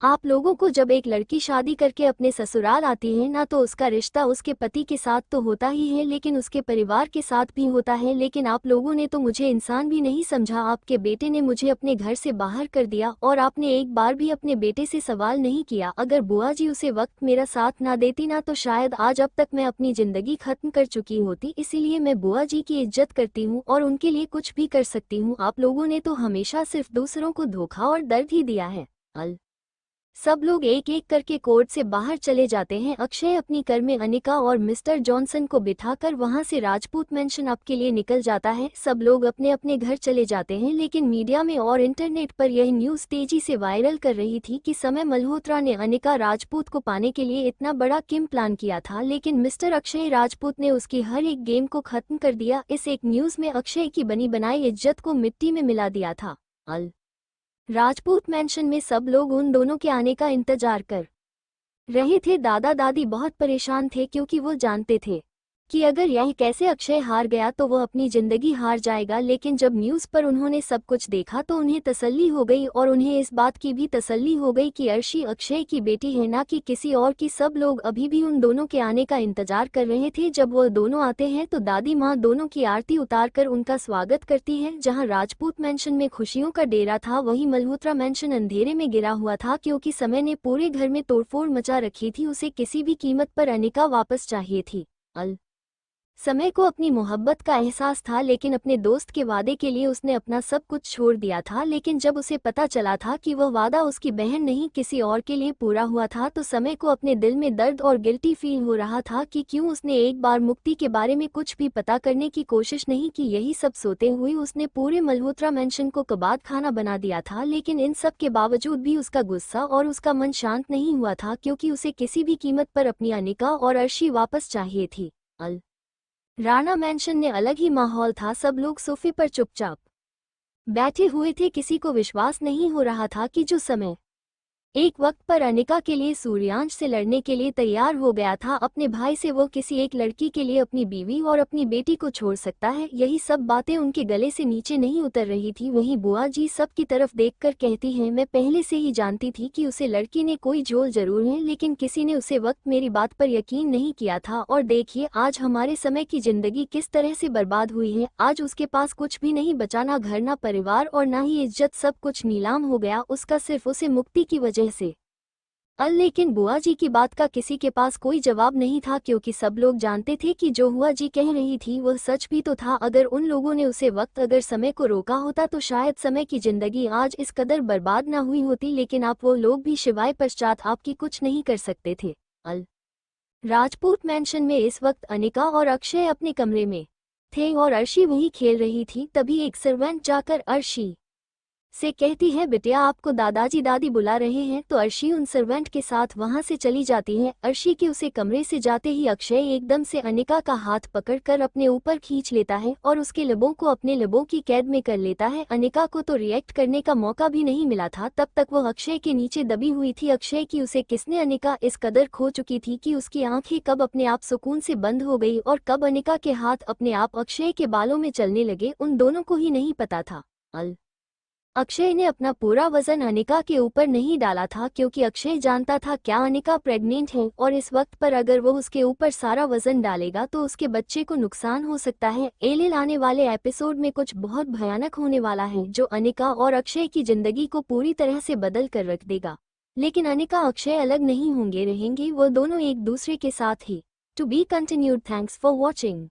आप लोगों को जब एक लड़की शादी करके अपने ससुराल आती है ना, तो उसका रिश्ता उसके पति के साथ तो होता ही है, लेकिन उसके परिवार के साथ भी होता है। लेकिन आप लोगों ने तो मुझे इंसान भी नहीं समझा। आपके बेटे ने मुझे अपने घर से बाहर कर दिया और आपने एक बार भी अपने बेटे से सवाल नहीं किया। अगर बुआ जी उसे वक्त मेरा साथ ना देती ना, तो शायद आज अब तक मैं अपनी जिंदगी खत्म कर चुकी होती। इसीलिए मैं बुआ जी की इज्जत करती हूँ और उनके लिए कुछ भी कर सकती हूँ। आप लोगों ने तो हमेशा सिर्फ दूसरों को धोखा और दर्द ही दिया है। सब लोग एक एक करके कोर्ट से बाहर चले जाते हैं। अक्षय अपनी कार में अनिका और मिस्टर जॉनसन को बिठाकर वहां से राजपूत मेंशन अप के लिए निकल जाता है। सब लोग अपने अपने घर चले जाते हैं, लेकिन मीडिया में और इंटरनेट पर यह न्यूज़ तेजी से वायरल कर रही थी कि समय मल्होत्रा ने अनिका राजपूत को पाने के लिए इतना बड़ा किम प्लान किया था, लेकिन मिस्टर अक्षय राजपूत ने उसकी हर एक गेम को खत्म कर दिया। इस एक न्यूज़ में अक्षय की बनी बनाई इज्जत को मिट्टी में मिला दिया था। राजपूत मैंशन में सब लोग उन दोनों के आने का इंतजार कर रहे थे। दादा दादी बहुत परेशान थे क्योंकि वो जानते थे कि अगर यह कैसे अक्षय हार गया तो वो अपनी जिंदगी हार जाएगा। लेकिन जब न्यूज़ पर उन्होंने सब कुछ देखा तो उन्हें तसल्ली हो गई और उन्हें इस बात की भी तसल्ली हो गई कि अर्शी अक्षय की बेटी है, ना कि किसी और की। सब लोग अभी भी उन दोनों के आने का इंतजार कर रहे थे। जब वो दोनों आते हैं तो दादी माँ दोनों की आरती उतारकर उनका स्वागत करती है। जहाँ राजपूत मैंशन में खुशियों का डेरा था, वहीं मल्होत्रा मैंशन अंधेरे में गिरा हुआ था क्योंकि समय ने पूरे घर में तोड़फोड़ मचा रखी थी। उसे किसी भी कीमत पर अनिका वापस चाहिए थी। समय को अपनी मोहब्बत का एहसास था, लेकिन अपने दोस्त के वादे के लिए उसने अपना सब कुछ छोड़ दिया था। लेकिन जब उसे पता चला था कि वह वादा उसकी बहन नहीं किसी और के लिए पूरा हुआ था, तो समय को अपने दिल में दर्द और गिल्टी फील हो रहा था कि क्यों उसने एक बार मुक्ति के बारे में कुछ भी पता करने की कोशिश नहीं की। यही सब सोते हुए उसने पूरे मल्होत्रा मैंशन को कबाड़ खाना बना दिया था। लेकिन इन सब के बावजूद भी उसका गुस्सा और उसका मन शांत नहीं हुआ था, क्योंकि उसे किसी भी कीमत पर अपनी अनिका और अर्शी वापस चाहिए थी। राणा मैंशन ने अलग ही माहौल था। सब लोग सोफे पर चुपचाप बैठे हुए थे। किसी को विश्वास नहीं हो रहा था कि जो समय एक वक्त पर अनिका के लिए सूर्यांश से लड़ने के लिए तैयार हो गया था। अपने भाई से वो किसी एक लड़की के लिए अपनी बीवी और अपनी बेटी को छोड़ सकता है, यही सब बातें उनके गले से नीचे नहीं उतर रही थी। वहीं बुआ जी सब की तरफ देखकर कहती हैं, मैं पहले से ही जानती थी कि उसे लड़की ने कोई झोल जरूर है, लेकिन किसी ने उसे वक्त मेरी बात पर यकीन नहीं किया था। और देखिए आज हमारे समय की जिंदगी किस तरह से बर्बाद हुई है। आज उसके पास कुछ भी नहीं बचा, ना घर ना परिवार और ना ही इज्जत, सब कुछ नीलाम हो गया उसका, सिर्फ उसे मुक्ति की वजह से। लेकिन बुआ जी की बात का किसी के पास कोई जवाब नहीं था, क्योंकि सब लोग जानते थे कि जो हुआ जी कह रही थी वह सच भी तो था। अगर उन लोगों ने उसे वक्त, अगर समय को रोका होता तो शायद समय की जिंदगी आज इस कदर बर्बाद ना हुई होती। लेकिन आप वो लोग भी शिवाय पश्चात आपकी कुछ नहीं कर सकते थे। राजपूत मैंशन में इस वक्त अनिका और अक्षय अपने कमरे में थे और अर्शी वहीं खेल रही थी। तभी एक सर्वेंट जाकर अर्शी से कहती है, बिटिया आपको दादाजी दादी बुला रहे हैं। तो अर्शी उन सर्वेंट के साथ वहां से चली जाती है। अर्शी के उसे कमरे से जाते ही अक्षय एकदम से अनिका का हाथ पकड़कर अपने ऊपर खींच लेता है और उसके लबों को अपने लबों की कैद में कर लेता है। अनिका को तो रिएक्ट करने का मौका भी नहीं मिला था, तब तक वह अक्षय के नीचे दबी हुई थी। अक्षय की उसे किसने, अनिका इस कदर खो चुकी थी कि उसकी आंखें कब अपने आप सुकून से बंद हो गई और कब अनिका के हाथ अपने आप अक्षय के बालों में चलने लगे, उन दोनों को ही नहीं पता था। अक्षय ने अपना पूरा वजन अनिका के ऊपर नहीं डाला था, क्योंकि अक्षय जानता था क्या अनिका प्रेग्नेंट है और इस वक्त पर अगर वो उसके ऊपर सारा वजन डालेगा तो उसके बच्चे को नुकसान हो सकता है। एलिल आने वाले एपिसोड में कुछ बहुत भयानक होने वाला है जो अनिका और अक्षय की जिंदगी को पूरी तरह से बदल कर रख देगा। लेकिन अनिका अक्षय अलग नहीं होंगे, रहेंगे वो दोनों एक दूसरे के साथ ही। To be continued. Thanks for watching.